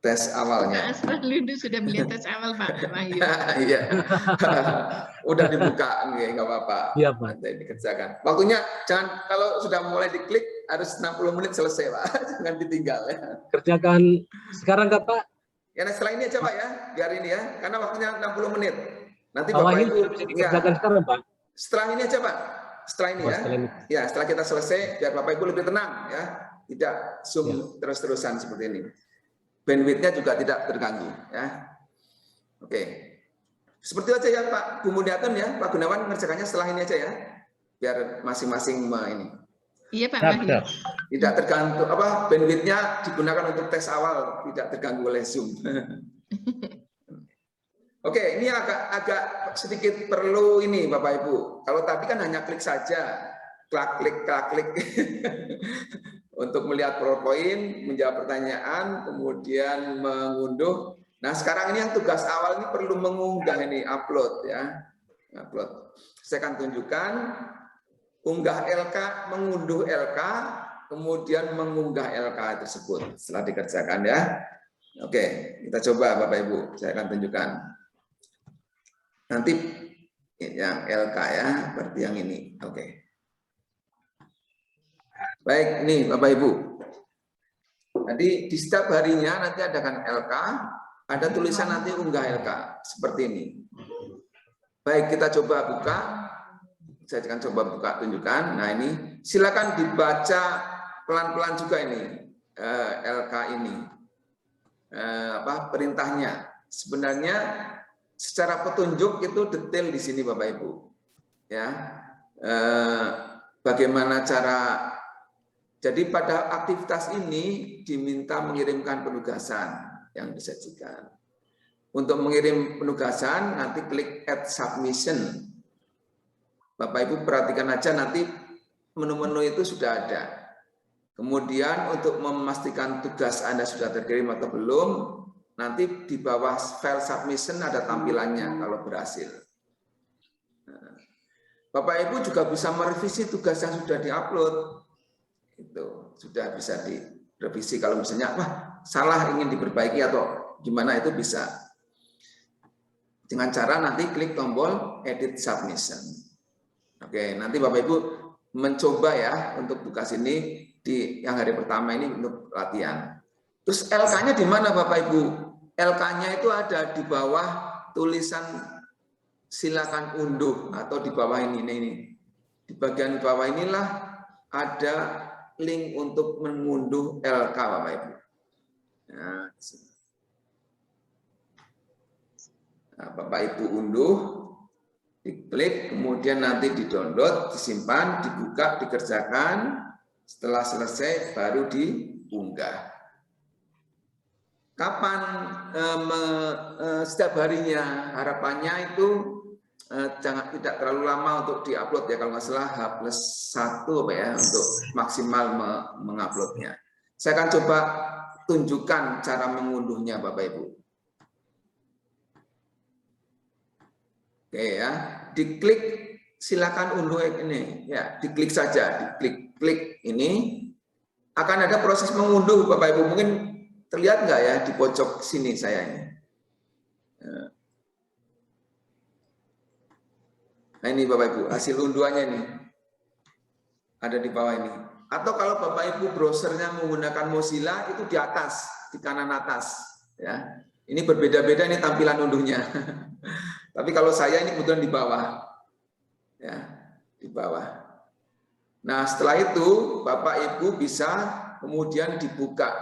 tes awalnya. Pak Asran Lundu sudah melihat tes awal Pak Wahyu. Iya. Udah dibuka nggak apa-apa. Iya, Pak. Nanti dikerjakan. Waktunya jangan, kalau sudah mulai diklik harus 60 menit selesai Pak. Jangan ditinggal ya. Kerjakan sekarang nggak Pak? Ya, nah, setelah ini aja Pak ya, biar ini ya, karena waktunya 60 menit. Nanti Pak Bapak Wahyu Ibu bisa dikerjakan sekarang Pak? setelah ini aja Pak. Setelah ini ya. Setelah ini. Ya, setelah kita selesai biar Bapak Ibu lebih tenang ya. Tidak Zoom terus-terusan seperti ini. Bandwidth-nya juga tidak terganggu ya. Oke. Seperti aja ya Pak Bumuniatun ya, Pak Gunawan mengerjakannya setelah ini aja ya. Biar masing-masing ini. Iya Pak Wahyu. Tidak tergantung bandwidth-nya digunakan untuk tes awal, tidak terganggu oleh Zoom. Oke, ini agak sedikit perlu ini Bapak Ibu. Kalau tadi kan hanya klik saja, klik untuk melihat PowerPoint, menjawab pertanyaan, kemudian mengunduh. Nah, sekarang ini yang tugas awal ini perlu mengunggah ini, upload ya. Upload. Saya akan tunjukkan unggah LK, mengunduh LK, kemudian mengunggah LK tersebut setelah dikerjakan ya. Oke, kita coba Bapak Ibu, saya akan tunjukkan. Nanti yang LK ya, seperti yang ini. Oke. Baik, nih Bapak Ibu. Jadi di setiap harinya nanti ada kan LK, ada tulisan nanti unggah LK seperti ini. Baik, kita coba buka. Saya akan coba buka tunjukkan. Nah, ini silakan dibaca pelan-pelan juga ini LK ini. Perintahnya. Sebenarnya secara petunjuk itu detail di sini Bapak Ibu. Ya. Bagaimana cara. Jadi pada aktivitas ini diminta mengirimkan penugasan yang disajikan. Untuk mengirim penugasan nanti klik add submission. Bapak Ibu perhatikan aja nanti menu-menu itu sudah ada. Kemudian untuk memastikan tugas Anda sudah terkirim atau belum, nanti di bawah file submission ada tampilannya kalau berhasil. Bapak Ibu juga bisa merevisi tugas yang sudah diupload. Itu sudah bisa direvisi kalau misalnya salah ingin diperbaiki atau gimana itu bisa. Dengan cara nanti klik tombol edit submission. Oke, nanti Bapak Ibu mencoba ya untuk tugas ini di yang hari pertama ini untuk latihan. Terus LK-nya di mana Bapak Ibu? LK-nya itu ada di bawah tulisan silakan unduh atau di bawah ini. Di bagian bawah inilah ada link untuk mengunduh LK Bapak Ibu. Nah, Bapak Ibu unduh, diklik, kemudian nanti di-download, disimpan, dibuka, dikerjakan. Setelah selesai baru diunggah. Kapan setiap harinya? Harapannya itu tidak terlalu lama untuk diupload ya, kalau nggak salah H+1 untuk maksimal menguploadnya. Saya akan coba tunjukkan cara mengunduhnya Bapak Ibu. Oke ya, diklik silakan unduh ini ya, diklik saja, diklik ini akan ada proses mengunduh Bapak Ibu. Mungkin terlihat nggak ya di pojok sini saya ini. Nah ini Bapak Ibu, hasil unduhannya ini ada di bawah ini. Atau kalau Bapak Ibu browsernya menggunakan Mozilla itu di atas, di kanan atas, ya. Ini berbeda-beda ini tampilan unduhnya. Tapi kalau saya ini kebetulan di bawah, ya, di bawah. Nah setelah itu Bapak Ibu bisa kemudian dibuka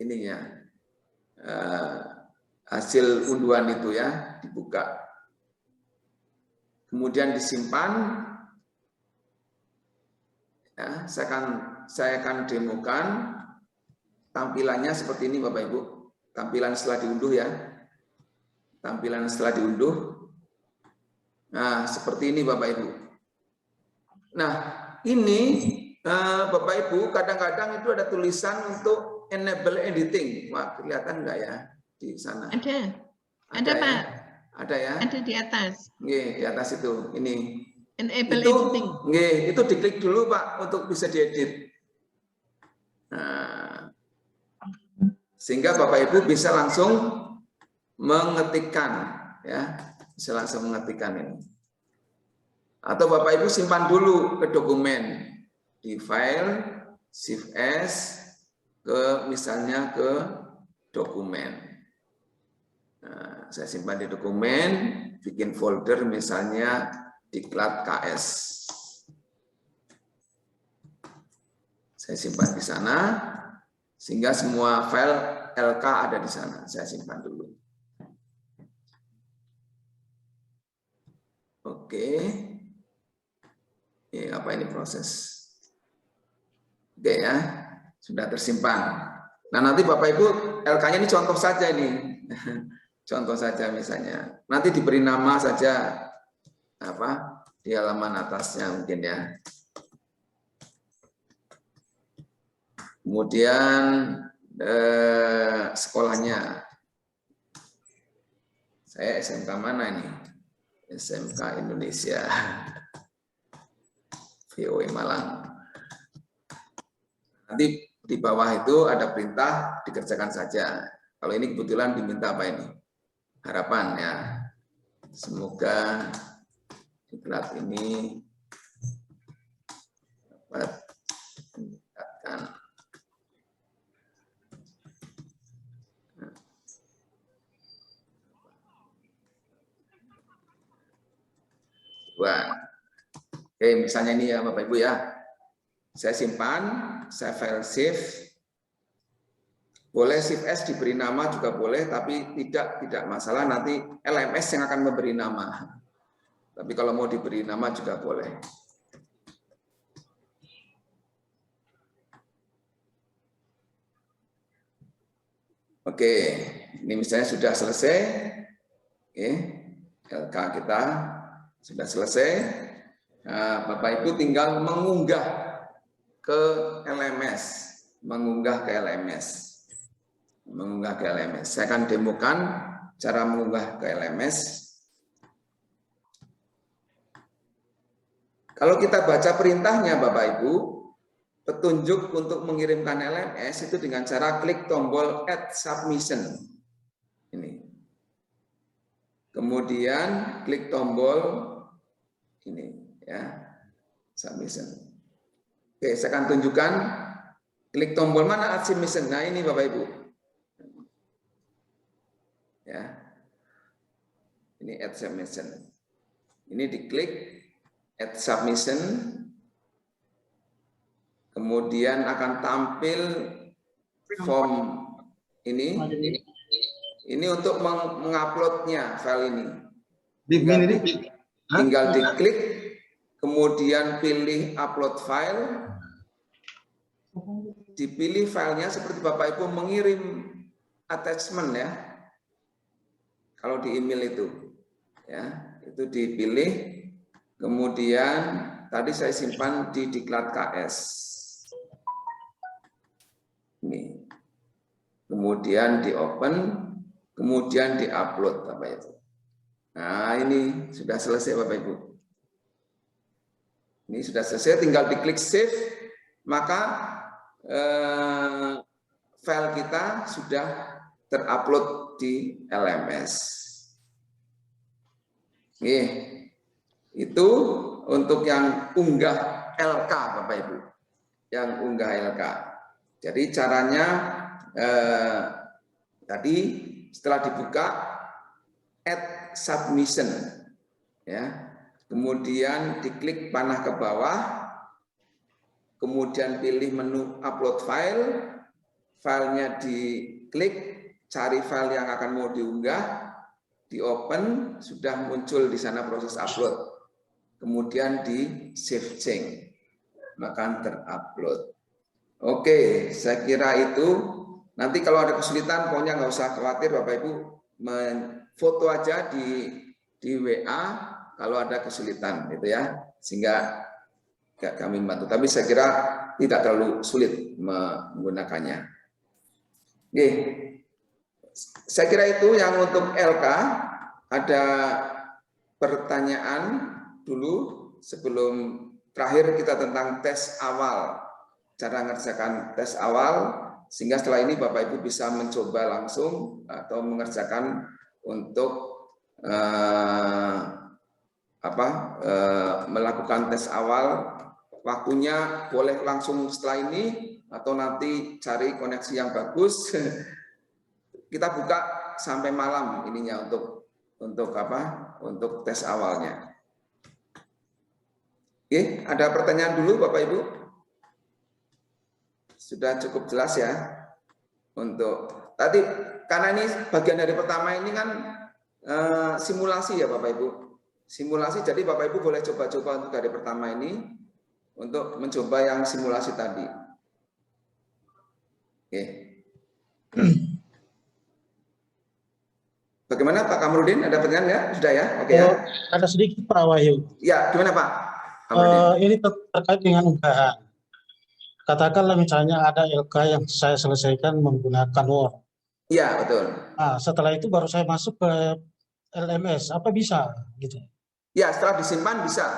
ininya hasil unduhan itu ya, dibuka, kemudian disimpan. Ya, saya akan demokan tampilannya seperti ini Bapak Ibu. Tampilan setelah diunduh ya. Tampilan setelah diunduh. Nah, seperti ini Bapak Ibu. Nah, ini Bapak Ibu kadang-kadang itu ada tulisan untuk enable editing. Wah, kelihatan enggak ya di sana? Ada Ada Pak. ya? Ada ya? Ada di atas. Oke, di atas itu. Ini. Enable Itu, editing. itu diklik dulu Pak untuk bisa diedit. Nah, sehingga Bapak Ibu bisa langsung mengetikkan, ya, bisa langsung mengetikkan ini. Atau Bapak Ibu simpan dulu ke dokumen di file, shift S, ke misalnya ke dokumen. Nah, saya simpan di dokumen, bikin folder misalnya diklat KS. Saya simpan di sana, sehingga semua file LK ada di sana. Saya simpan dulu. Oke. Apa ini proses? Oke ya, sudah tersimpan. Nah nanti Bapak Ibu LK-nya ini contoh saja ini, contoh saja misalnya. Nanti diberi nama saja apa di halaman atasnya mungkin ya. Kemudian sekolahnya, saya SMK mana ini? SMK Indonesia, VOE Malang. Nanti di bawah itu ada perintah dikerjakan saja. Kalau ini kebetulan diminta apa ini? Harapan ya. Semoga diklat ini dapat meningkatkan Oke, misalnya ini ya Bapak Ibu ya. Saya simpan, saya file save. Boleh shift S diberi nama juga boleh, tapi tidak masalah, nanti LMS yang akan memberi nama. Tapi kalau mau diberi nama juga boleh. Oke, ini misalnya sudah selesai. Oke, LK kita sudah selesai. Nah, Bapak Ibu tinggal mengunggah ke LMS, mengunggah ke LMS. Saya akan demokan cara mengunggah ke LMS. Kalau kita baca perintahnya Bapak Ibu, petunjuk untuk mengirimkan LMS itu dengan cara klik tombol Add Submission. Ini. Kemudian klik tombol ini ya, Submission. Oke, saya akan tunjukkan klik tombol mana Add Submission. Nah, ini Bapak Ibu. Ya. Ini Add Submission. Ini diklik Add Submission. Kemudian akan tampil form ini. Ini untuk menguploadnya file ini. Tinggal diklik, kemudian pilih upload file. Dipilih filenya seperti Bapak Ibu mengirim attachment ya. Kalau di email itu, ya itu dipilih. Kemudian tadi saya simpan di diklat KS. Ini. Kemudian di open, kemudian di upload Bapak Ibu. Nah ini sudah selesai Bapak Ibu. Ini sudah selesai, tinggal diklik save, maka file kita sudah terupload di LMS. Oke, itu untuk yang unggah LK Bapak Ibu. yang unggah LK. Jadi caranya tadi setelah dibuka add submission ya. Kemudian diklik panah ke bawah, kemudian pilih menu upload file, filenya diklik, cari file yang akan mau diunggah, di open, sudah muncul di sana proses upload. Kemudian di save change, maka terupload. Oke, saya kira itu. Nanti kalau ada kesulitan, pokoknya nggak usah khawatir Bapak Ibu, foto aja di WA kalau ada kesulitan, gitu ya, sehingga kami bantu. Tapi saya kira tidak terlalu sulit menggunakannya. Oke, saya kira itu yang untuk LK. Ada pertanyaan dulu sebelum terakhir kita tentang tes awal, cara mengerjakan tes awal. Sehingga setelah ini Bapak Ibu bisa mencoba langsung atau mengerjakan untuk melakukan tes awal. Waktunya boleh langsung setelah ini atau nanti cari koneksi yang bagus. Kita buka sampai malam ininya untuk tes awalnya. Oke, ada pertanyaan dulu Bapak Ibu? Sudah cukup jelas ya untuk tadi, karena ini bagian dari pertama ini kan simulasi ya Bapak Ibu, simulasi. Jadi Bapak Ibu boleh coba-coba untuk dari pertama ini untuk mencoba yang simulasi tadi. Oke. Bagaimana Pak Kamarudin, ada pertanyaan ya? Sudah ya? Oke ya. Ada sedikit Pak Wahyu. Ya, gimana Pak? Ini terkait dengan unggahan. Katakanlah misalnya ada LK yang saya selesaikan menggunakan Word. Iya, betul. Nah, setelah itu baru saya masuk ke LMS. Apa bisa gitu? Ya, setelah disimpan bisa.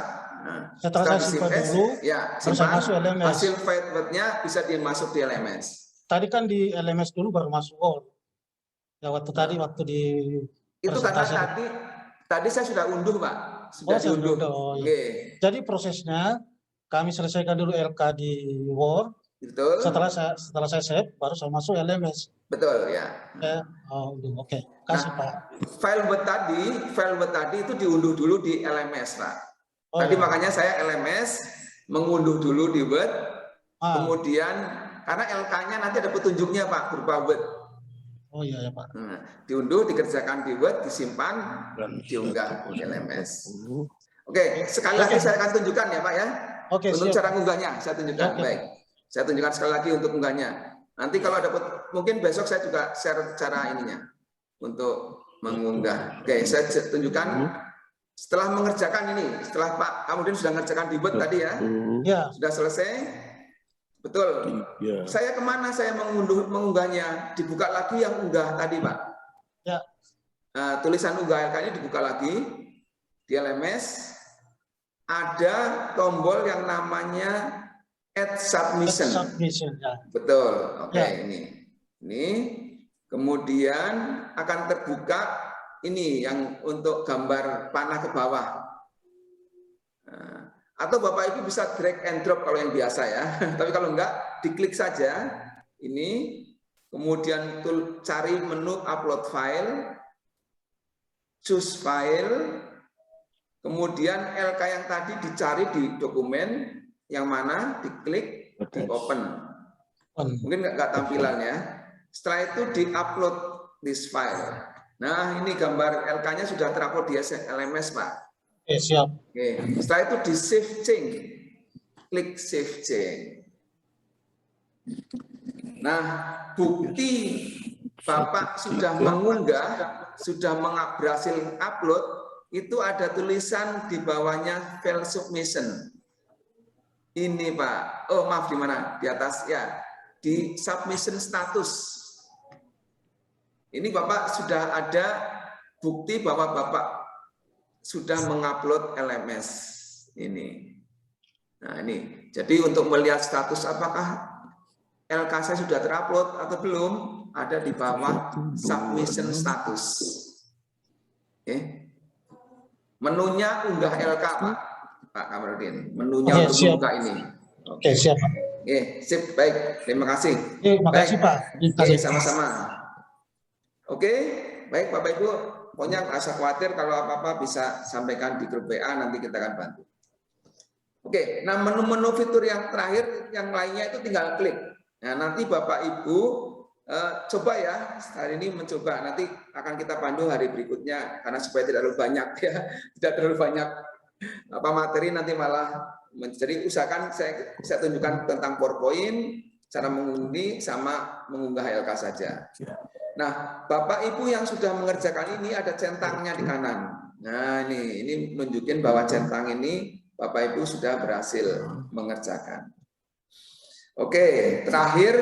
Nah, setelah saya simpan dulu, ya, baru saya masuk LMS. Hasil file-nya bisa dimasuk di LMS. Tadi kan di LMS dulu baru masuk Word. Ya waktu di itu karena tadi saya sudah unduh Pak. Sudah diunduh. Oh, iya. Jadi prosesnya kami selesaikan dulu LK di Word. Betul. Setelah saya save, baru saya masuk LMS. Betul ya. Oke. Kasih Pak. File Word tadi itu diunduh dulu di LMS Pak. Tadi makanya saya LMS mengunduh dulu di Word. Kemudian karena LK-nya nanti ada petunjuknya Pak berupa Word. Oh iya ya Pak. Diunduh, dikerjakan di Word, disimpan, diunggah di LMS. Oke, sekali lagi saya akan tunjukkan ya Pak ya. Oke, untuk siap. cara mengunggahnya saya tunjukkan. Baik, saya tunjukkan sekali lagi untuk mengunggahnya. Nanti kalau ada, mungkin besok saya juga share cara ininya untuk mengunggah. Oke, saya tunjukkan setelah mengerjakan ini. Setelah Pak Kamudin sudah mengerjakan di Word tadi ya, sudah selesai. Betul. Saya kemana saya mengunggahnya? Dibuka lagi yang unggah tadi Pak. Ya. Tulisan unggah LK ini dibuka lagi di LMS. Ada tombol yang namanya Add Submission. Ya. Betul. Oke, ini. Kemudian akan terbuka ini yang untuk gambar panah ke bawah. Atau Bapak Ibu bisa drag and drop kalau yang biasa ya. Tapi kalau enggak, diklik saja ini. Kemudian cari menu upload file, choose file. Kemudian LK yang tadi dicari di dokumen yang mana, diklik, di open. Mungkin nggak tampilan ya. Setelah itu di-upload this file. Nah, ini gambar LK-nya sudah terupload di LMS, Pak. Oke, siap. Oke. Setelah itu di save change. Klik save change. Nah, bukti Bapak sudah mengunggah, sudah berhasil upload, itu ada tulisan di bawahnya file submission. Ini Pak, oh maaf di mana? Di atas ya, di submission status. Ini Bapak sudah ada bukti bahwa Bapak sudah mengupload LMS ini. Nah ini, jadi untuk melihat status apakah LK saya sudah terupload atau belum, ada di bawah submission status. Oke. Menunya unggah LK Pak Kamarudin. Menunya untuk membuka ini. Oke, siap. Sip, baik. Terima kasih. Terima kasih Baik. Pak. Terima kasih. Sama-sama. Oke, baik Bapak Ibu. Pokoknya nggak usah khawatir, kalau apa-apa bisa sampaikan di grup WA, nanti kita akan bantu. Oke, nah menu-menu fitur yang terakhir, yang lainnya itu tinggal klik. Nah, nanti Bapak Ibu coba ya, hari ini mencoba, nanti akan kita pandu hari berikutnya, karena supaya tidak terlalu banyak ya, tidak terlalu banyak materi nanti malah jadi usahakan saya tunjukkan tentang PowerPoint, cara mengundi sama mengunggah LK saja. Nah, Bapak Ibu yang sudah mengerjakan ini ada centangnya di kanan. Nah, ini menunjukkan bahwa centang ini Bapak Ibu sudah berhasil mengerjakan. Oke, terakhir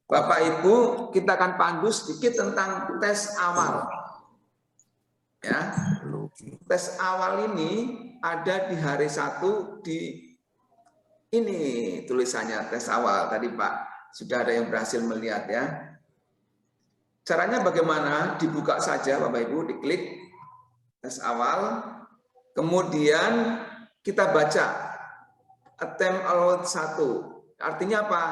Bapak Ibu kita akan pandu sedikit tentang tes awal. Ya. Tes awal ini ada di hari 1 di ini tulisannya tes awal. Tadi Pak sudah ada yang berhasil melihat ya. Caranya bagaimana? Dibuka saja Bapak Ibu, diklik tes awal. Kemudian kita baca attempt allowed 1. Artinya apa?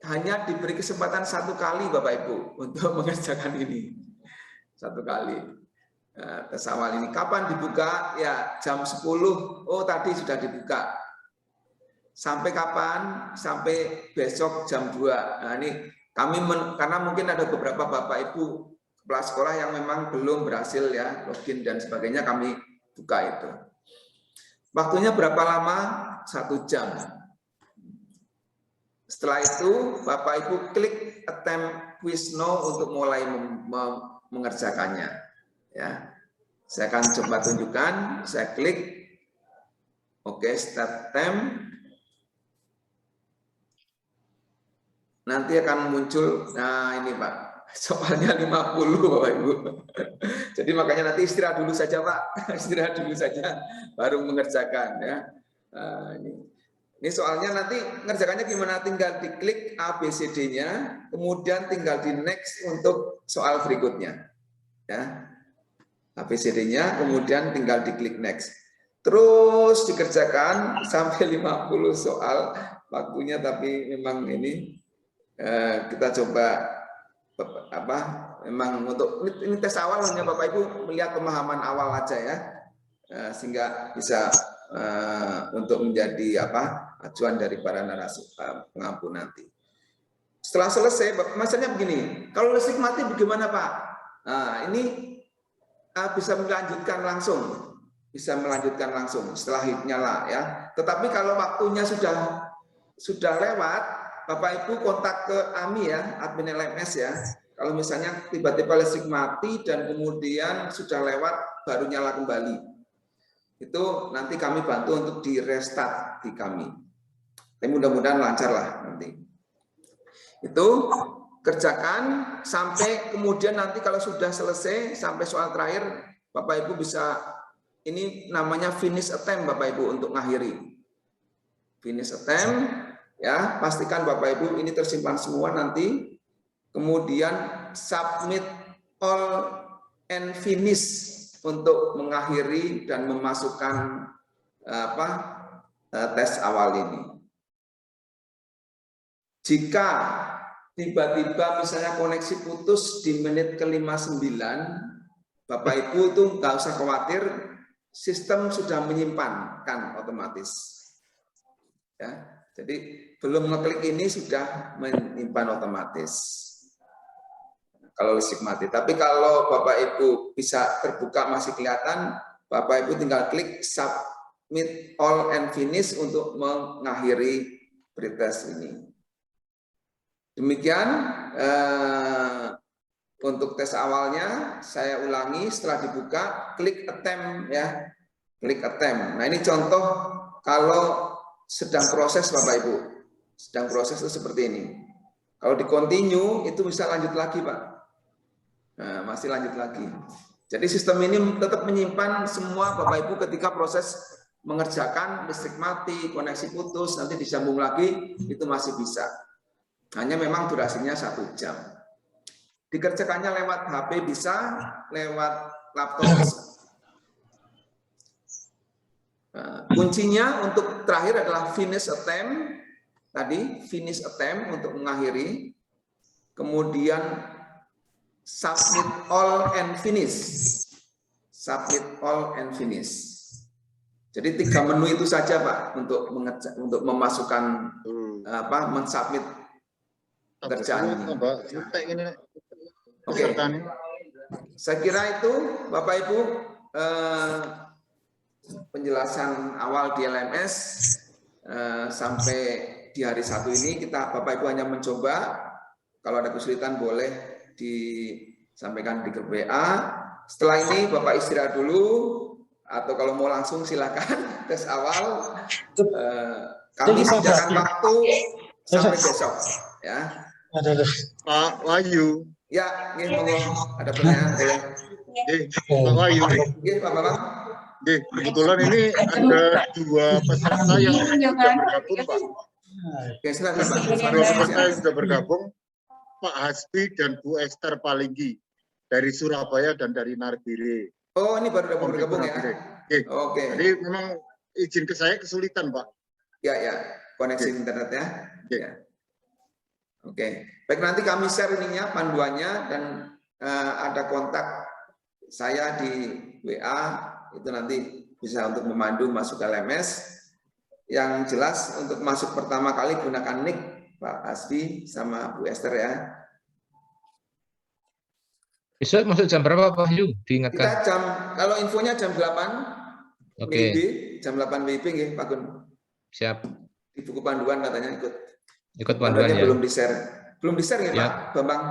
Hanya diberi kesempatan 1 kali Bapak Ibu untuk mengerjakan ini. 1 kali. Nah, tes awal ini kapan dibuka? Ya jam 10. Oh tadi sudah dibuka. Sampai kapan? Sampai besok jam 2. Nah ini kami karena mungkin ada beberapa Bapak Ibu kepala sekolah yang memang belum berhasil ya login dan sebagainya, kami buka itu. Waktunya berapa lama? 1 jam. Setelah itu Bapak Ibu klik attempt quiz now untuk mulai mengerjakannya. Ya, saya akan coba tunjukkan. Saya klik, oke, start time. Nanti akan muncul. Nah ini Pak, soalnya 50 Bapak Ibu. Jadi makanya nanti istirahat dulu saja Pak, istirahat dulu saja, baru mengerjakan ya. Nah, ini soalnya nanti mengerjakannya gimana? Tinggal diklik ABCD-nya, kemudian tinggal di next untuk soal berikutnya. Ya. ABCD-nya, kemudian tinggal diklik next. Terus dikerjakan sampai 50 soal waktunya, tapi memang ini kita coba memang untuk ini tes awal hanya Bapak Ibu melihat pemahaman awal aja ya, sehingga bisa untuk menjadi acuan dari para narasumber pengampu nanti. Setelah selesai, maksudnya begini, kalau listrik mati bagaimana Pak? Nah ini bisa melanjutkan langsung setelah nyala ya. Tetapi kalau waktunya sudah lewat, Bapak Ibu kontak ke AMI ya, admin LMS ya. Kalau misalnya tiba-tiba listrik mati dan kemudian sudah lewat baru nyala kembali, itu nanti kami bantu untuk di restart di kami. Tapi mudah-mudahan lancar lah nanti. Itu kerjakan sampai kemudian nanti kalau sudah selesai sampai soal terakhir, Bapak Ibu bisa, ini namanya finish attempt Bapak Ibu untuk mengakhiri. Finish attempt ya, pastikan Bapak Ibu ini tersimpan semua nanti. Kemudian submit all and finish untuk mengakhiri dan memasukkan tes awal ini. Jika tiba-tiba misalnya koneksi putus di menit ke-59, Bapak Ibu itu nggak usah khawatir, sistem sudah menyimpankan otomatis. Ya, jadi belum ngeklik ini sudah menyimpan otomatis. Kalau listrik mati. Tapi kalau Bapak Ibu bisa terbuka masih kelihatan, Bapak Ibu tinggal klik submit all and finish untuk mengakhiri pretest ini. Demikian untuk tes awalnya. Saya ulangi, setelah dibuka klik attempt ya, klik attempt. Nah ini contoh kalau sedang proses Bapak Ibu, sedang proses itu seperti ini. Kalau di continue itu bisa lanjut lagi Pak. Nah, masih lanjut lagi. Jadi sistem ini tetap menyimpan semua Bapak Ibu ketika proses mengerjakan listrik mati, koneksi putus, nanti disambung lagi itu masih bisa. Hanya memang durasinya 1 jam. Dikerjakannya lewat HP bisa, lewat laptop bisa. Nah, kuncinya untuk terakhir adalah finish attempt. tadi finish attempt untuk mengakhiri, kemudian submit all and finish. Submit all and finish. Jadi 3 menu itu saja Pak untuk memasukkan mensubmit pekerjaan ini. Oke. Saya kira itu Bapak Ibu penjelasan awal di LMS sampai di hari 1 ini kita Bapak Ibu hanya mencoba. Kalau ada kesulitan boleh disampaikan di grup WA. Setelah ini Bapak istirahat dulu, atau kalau mau langsung silakan tes awal. Kami sediakan waktu sampai besok, ya. Pak Wahyu. Ya, monggo ada pertanyaan boleh. Pak Wahyu. Pak Bambang. Kebetulan ini ada 2 peserta yang sudah bergabung, Pak. Oke, silakan Pak. 2 peserta yang sudah bergabung, Pak Hasbi dan Bu Esther Palinggi dari Surabaya dan dari Narbire. Oh, ini baru bergabung ya? Oke. Jadi memang izin ke saya kesulitan, Pak. Ya, koneksi internetnya. Ya. Oke. Baik, nanti kami share ininya, panduannya, dan ada kontak saya di WA, itu nanti bisa untuk memandu masuk ke LMS. Yang jelas untuk masuk pertama kali gunakan nick Pak Hasbi sama Bu Esther ya. Besok masuk jam berapa Pak Wahyu? Diingatkan. Kita kalau infonya jam 8 Oke. WIB, jam 8 WIB nggih Pak Gun. Siap. Di buku panduan katanya ikut. Ikut panduan ya. Belum di-share. Belum di-share ya, Pak Bambang?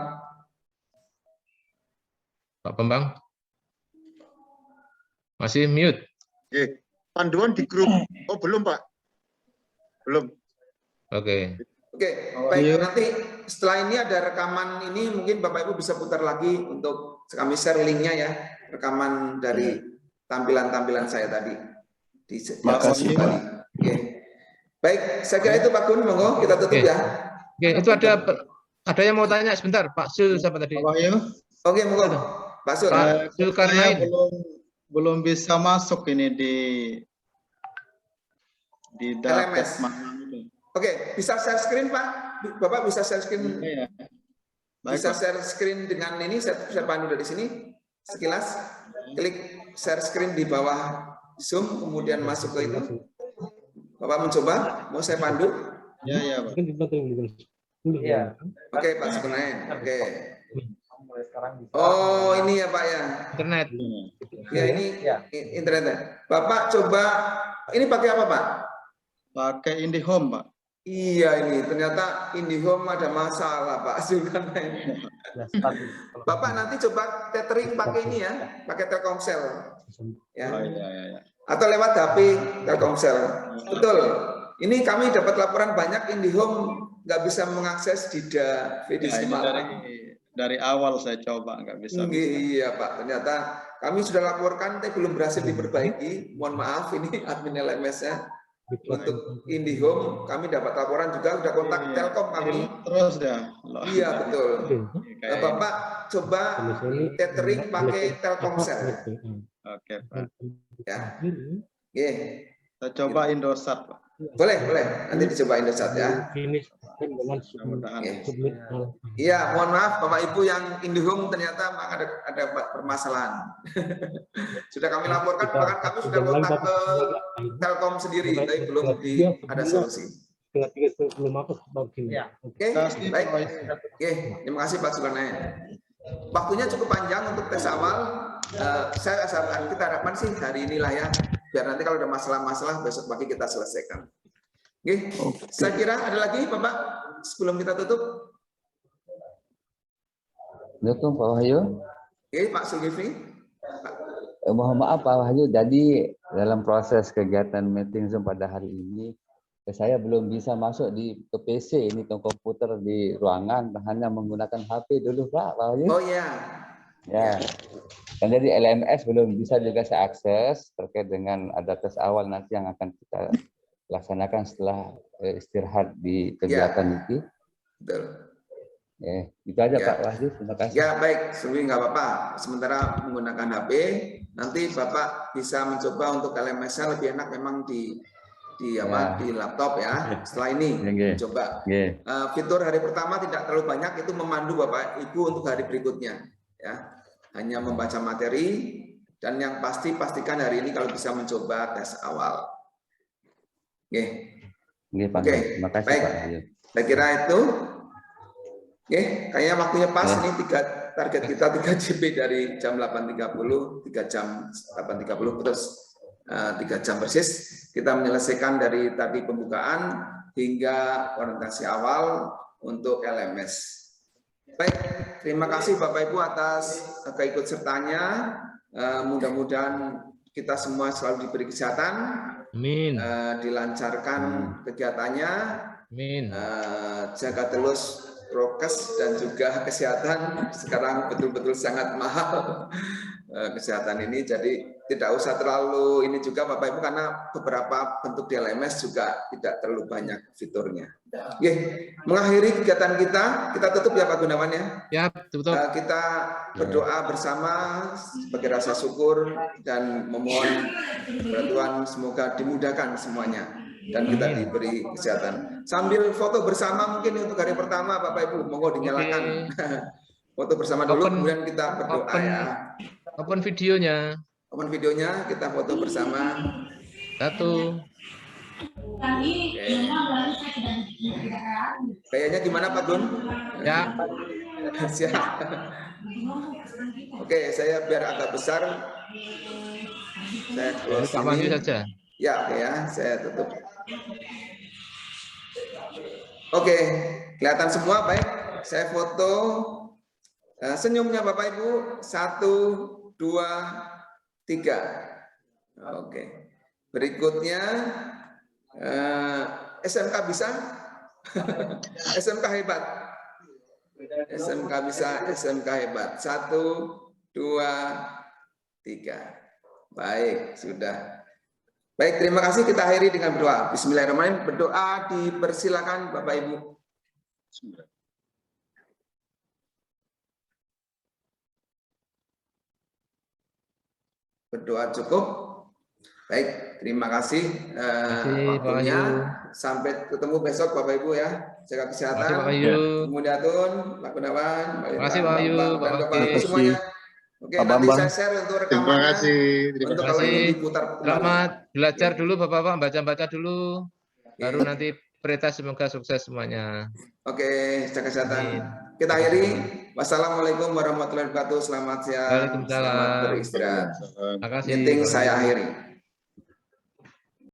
Pak Bambang. Masih mute. Panduan di grup. Oh, belum, Pak. Belum. Oke. Oke, baik, nanti setelah ini ada rekaman ini mungkin Bapak Ibu bisa putar lagi untuk kami share linknya ya, rekaman dari tampilan-tampilan saya tadi. Makasih Pak. Oke. Baik, saya kira itu Pak Gun, monggo kita tutup ya. Oke, itu ada yang mau tanya sebentar, Pak Sul siapa tadi? Oke, monggo. Pak Sul. Pak Zulkarnain. Belum bisa masuk ini di LMS. Oke, bisa share screen Pak? Bapak bisa share screen? Ya. Bisa share screen dengan ini, saya pandu dari sini, sekilas. Klik share screen di bawah Zoom, kemudian masuk ke itu. Bapak mencoba, mau saya pandu? Ya, Pak. Iya. Oke, Pak Zulkarnain. Oke. Oh, ini ya Pak ya. Internet. Ya, ini internetnya. Bapak coba, ini pakai apa Pak? Pakai IndiHome, Pak. Iya, ini ternyata IndiHome ada masalah Pak Zulkarnain. Bapak nanti coba tethering pakai ini ya, pakai Telkomsel. Ya. Oh, iya. Atau lewat HP Telkomsel. Betul. Ini kami dapat laporan banyak IndiHome nggak bisa mengakses Dida VDC Malang. Dari awal saya coba nggak bisa. Iya Pak, ternyata kami sudah laporkan tapi belum berhasil diperbaiki. Mohon maaf ini admin LMS-nya. Untuk IndiHome kami dapat laporan juga sudah kontak Telkom kami. Terus ya. Iya betul. Bapak coba tethering pakai Telkomsel. Oke Pak. Ya. Oke. Saya coba Indosat Pak. Boleh. Nanti dicoba Indosat ya. Iya, mohon maaf Bapak Ibu yang IndiHome ternyata ada permasalahan. Sudah kami laporkan, bahkan kami sudah kontak ke Telkom sendiri, tapi belum ada solusi. Oke, baik. Oke, terima kasih Pak Zulkarnain. Waktunya cukup panjang untuk tes awal. Saya kita harapkan sih hari inilah ya, biar nanti kalau ada masalah-masalah besok pagi kita selesaikan. Oke, saya kira ada lagi Bapak sebelum kita tutup. Assalamualaikum Pak Wahyu. Oke, Pak Zulkifli. Mohon maaf Pak Wahyu, jadi dalam proses kegiatan meeting Zoom pada hari ini, saya belum bisa masuk ke PC ini, ke komputer di ruangan, hanya menggunakan HP dulu Pak Wahyu. Oh iya. Ya. Dan jadi LMS belum bisa juga saya akses terkait dengan ada tes awal nanti yang akan kita laksanakan setelah istirahat di kegiatan itu. Betul. Itu aja Pak Wahyu, terima kasih. Ya baik, sebenarnya nggak apa-apa. Sementara menggunakan HP, nanti Bapak bisa mencoba untuk LMS-nya lebih enak memang di di laptop ya. Setelah ini coba. Fitur hari pertama tidak terlalu banyak, itu memandu Bapak Ibu untuk hari berikutnya ya. Hanya membaca materi, dan yang pasti pastikan hari ini kalau bisa mencoba tes awal. Oke, makasih baik. Pak Wahyu. Saya kira itu. Kayaknya waktunya pas ini target kita 3 JP dari jam 8.30, 3 jam 8.30 terus 3 jam persis. Kita menyelesaikan dari tadi pembukaan hingga orientasi awal untuk LMS. Baik, terima kasih Bapak Ibu atas keikutsertanya. Mudah-mudahan kita semua selalu diberi kesehatan, Amin. Dilancarkan kegiatannya, Amin. jaga terus prokes dan juga kesehatan. Sekarang betul-betul sangat mahal kesehatan ini, jadi tidak usah terlalu ini juga Bapak Ibu, karena beberapa bentuk di LMS juga tidak terlalu banyak fiturnya. Mengakhiri kegiatan kita tutup ya Pak Gunawan ya. Ya, tutup. Kita berdoa bersama sebagai rasa syukur dan memohon bantuan, semoga dimudahkan semuanya dan kita diberi kesehatan. Sambil foto bersama mungkin untuk hari pertama Bapak Ibu, monggo dinyalakan. Foto bersama dulu, kemudian kita berdoa ya. Open videonya. Open videonya, kita foto bersama. 1. Kayaknya gimana Pak Gun? Ya. Siap. Oke, saya biar agak besar. Saya close ini saja. Ya, oke ya, saya tutup. Oke, kelihatan semua baik. Saya foto. Senyumnya Bapak Ibu, 1, 2, 3. Oke. Berikutnya SMK bisa? SMK hebat. SMK bisa, SMK hebat. 1, 2, 3. Baik, sudah. Baik, terima kasih. Kita akhiri dengan berdoa. Bismillahirrahmanirrahim. Berdoa dipersilakan Bapak Ibu. Berdoa cukup. Baik, terima kasih waktunya. Sampai ketemu besok Bapak Ibu ya. Jaga kesehatan. Kemudian Pak Gunawan, terima kasih Pak Wahyu, Bapak Ibu semuanya. Oke, nanti saya share untuk rekamannya. Terima kasih. Untuk kalau ini diputar. Selamat belajar dulu Bapak-Bapak, baca-baca dulu. Baru nanti Prioritas, semoga sukses semuanya. Oke, jaga kesehatan. Kita akhiri. Wassalamualaikum warahmatullahi wabarakatuh. Selamat siang. Waalaikumsalam. Selamat beristirahat. Terima kasih. Meeting saya akhiri.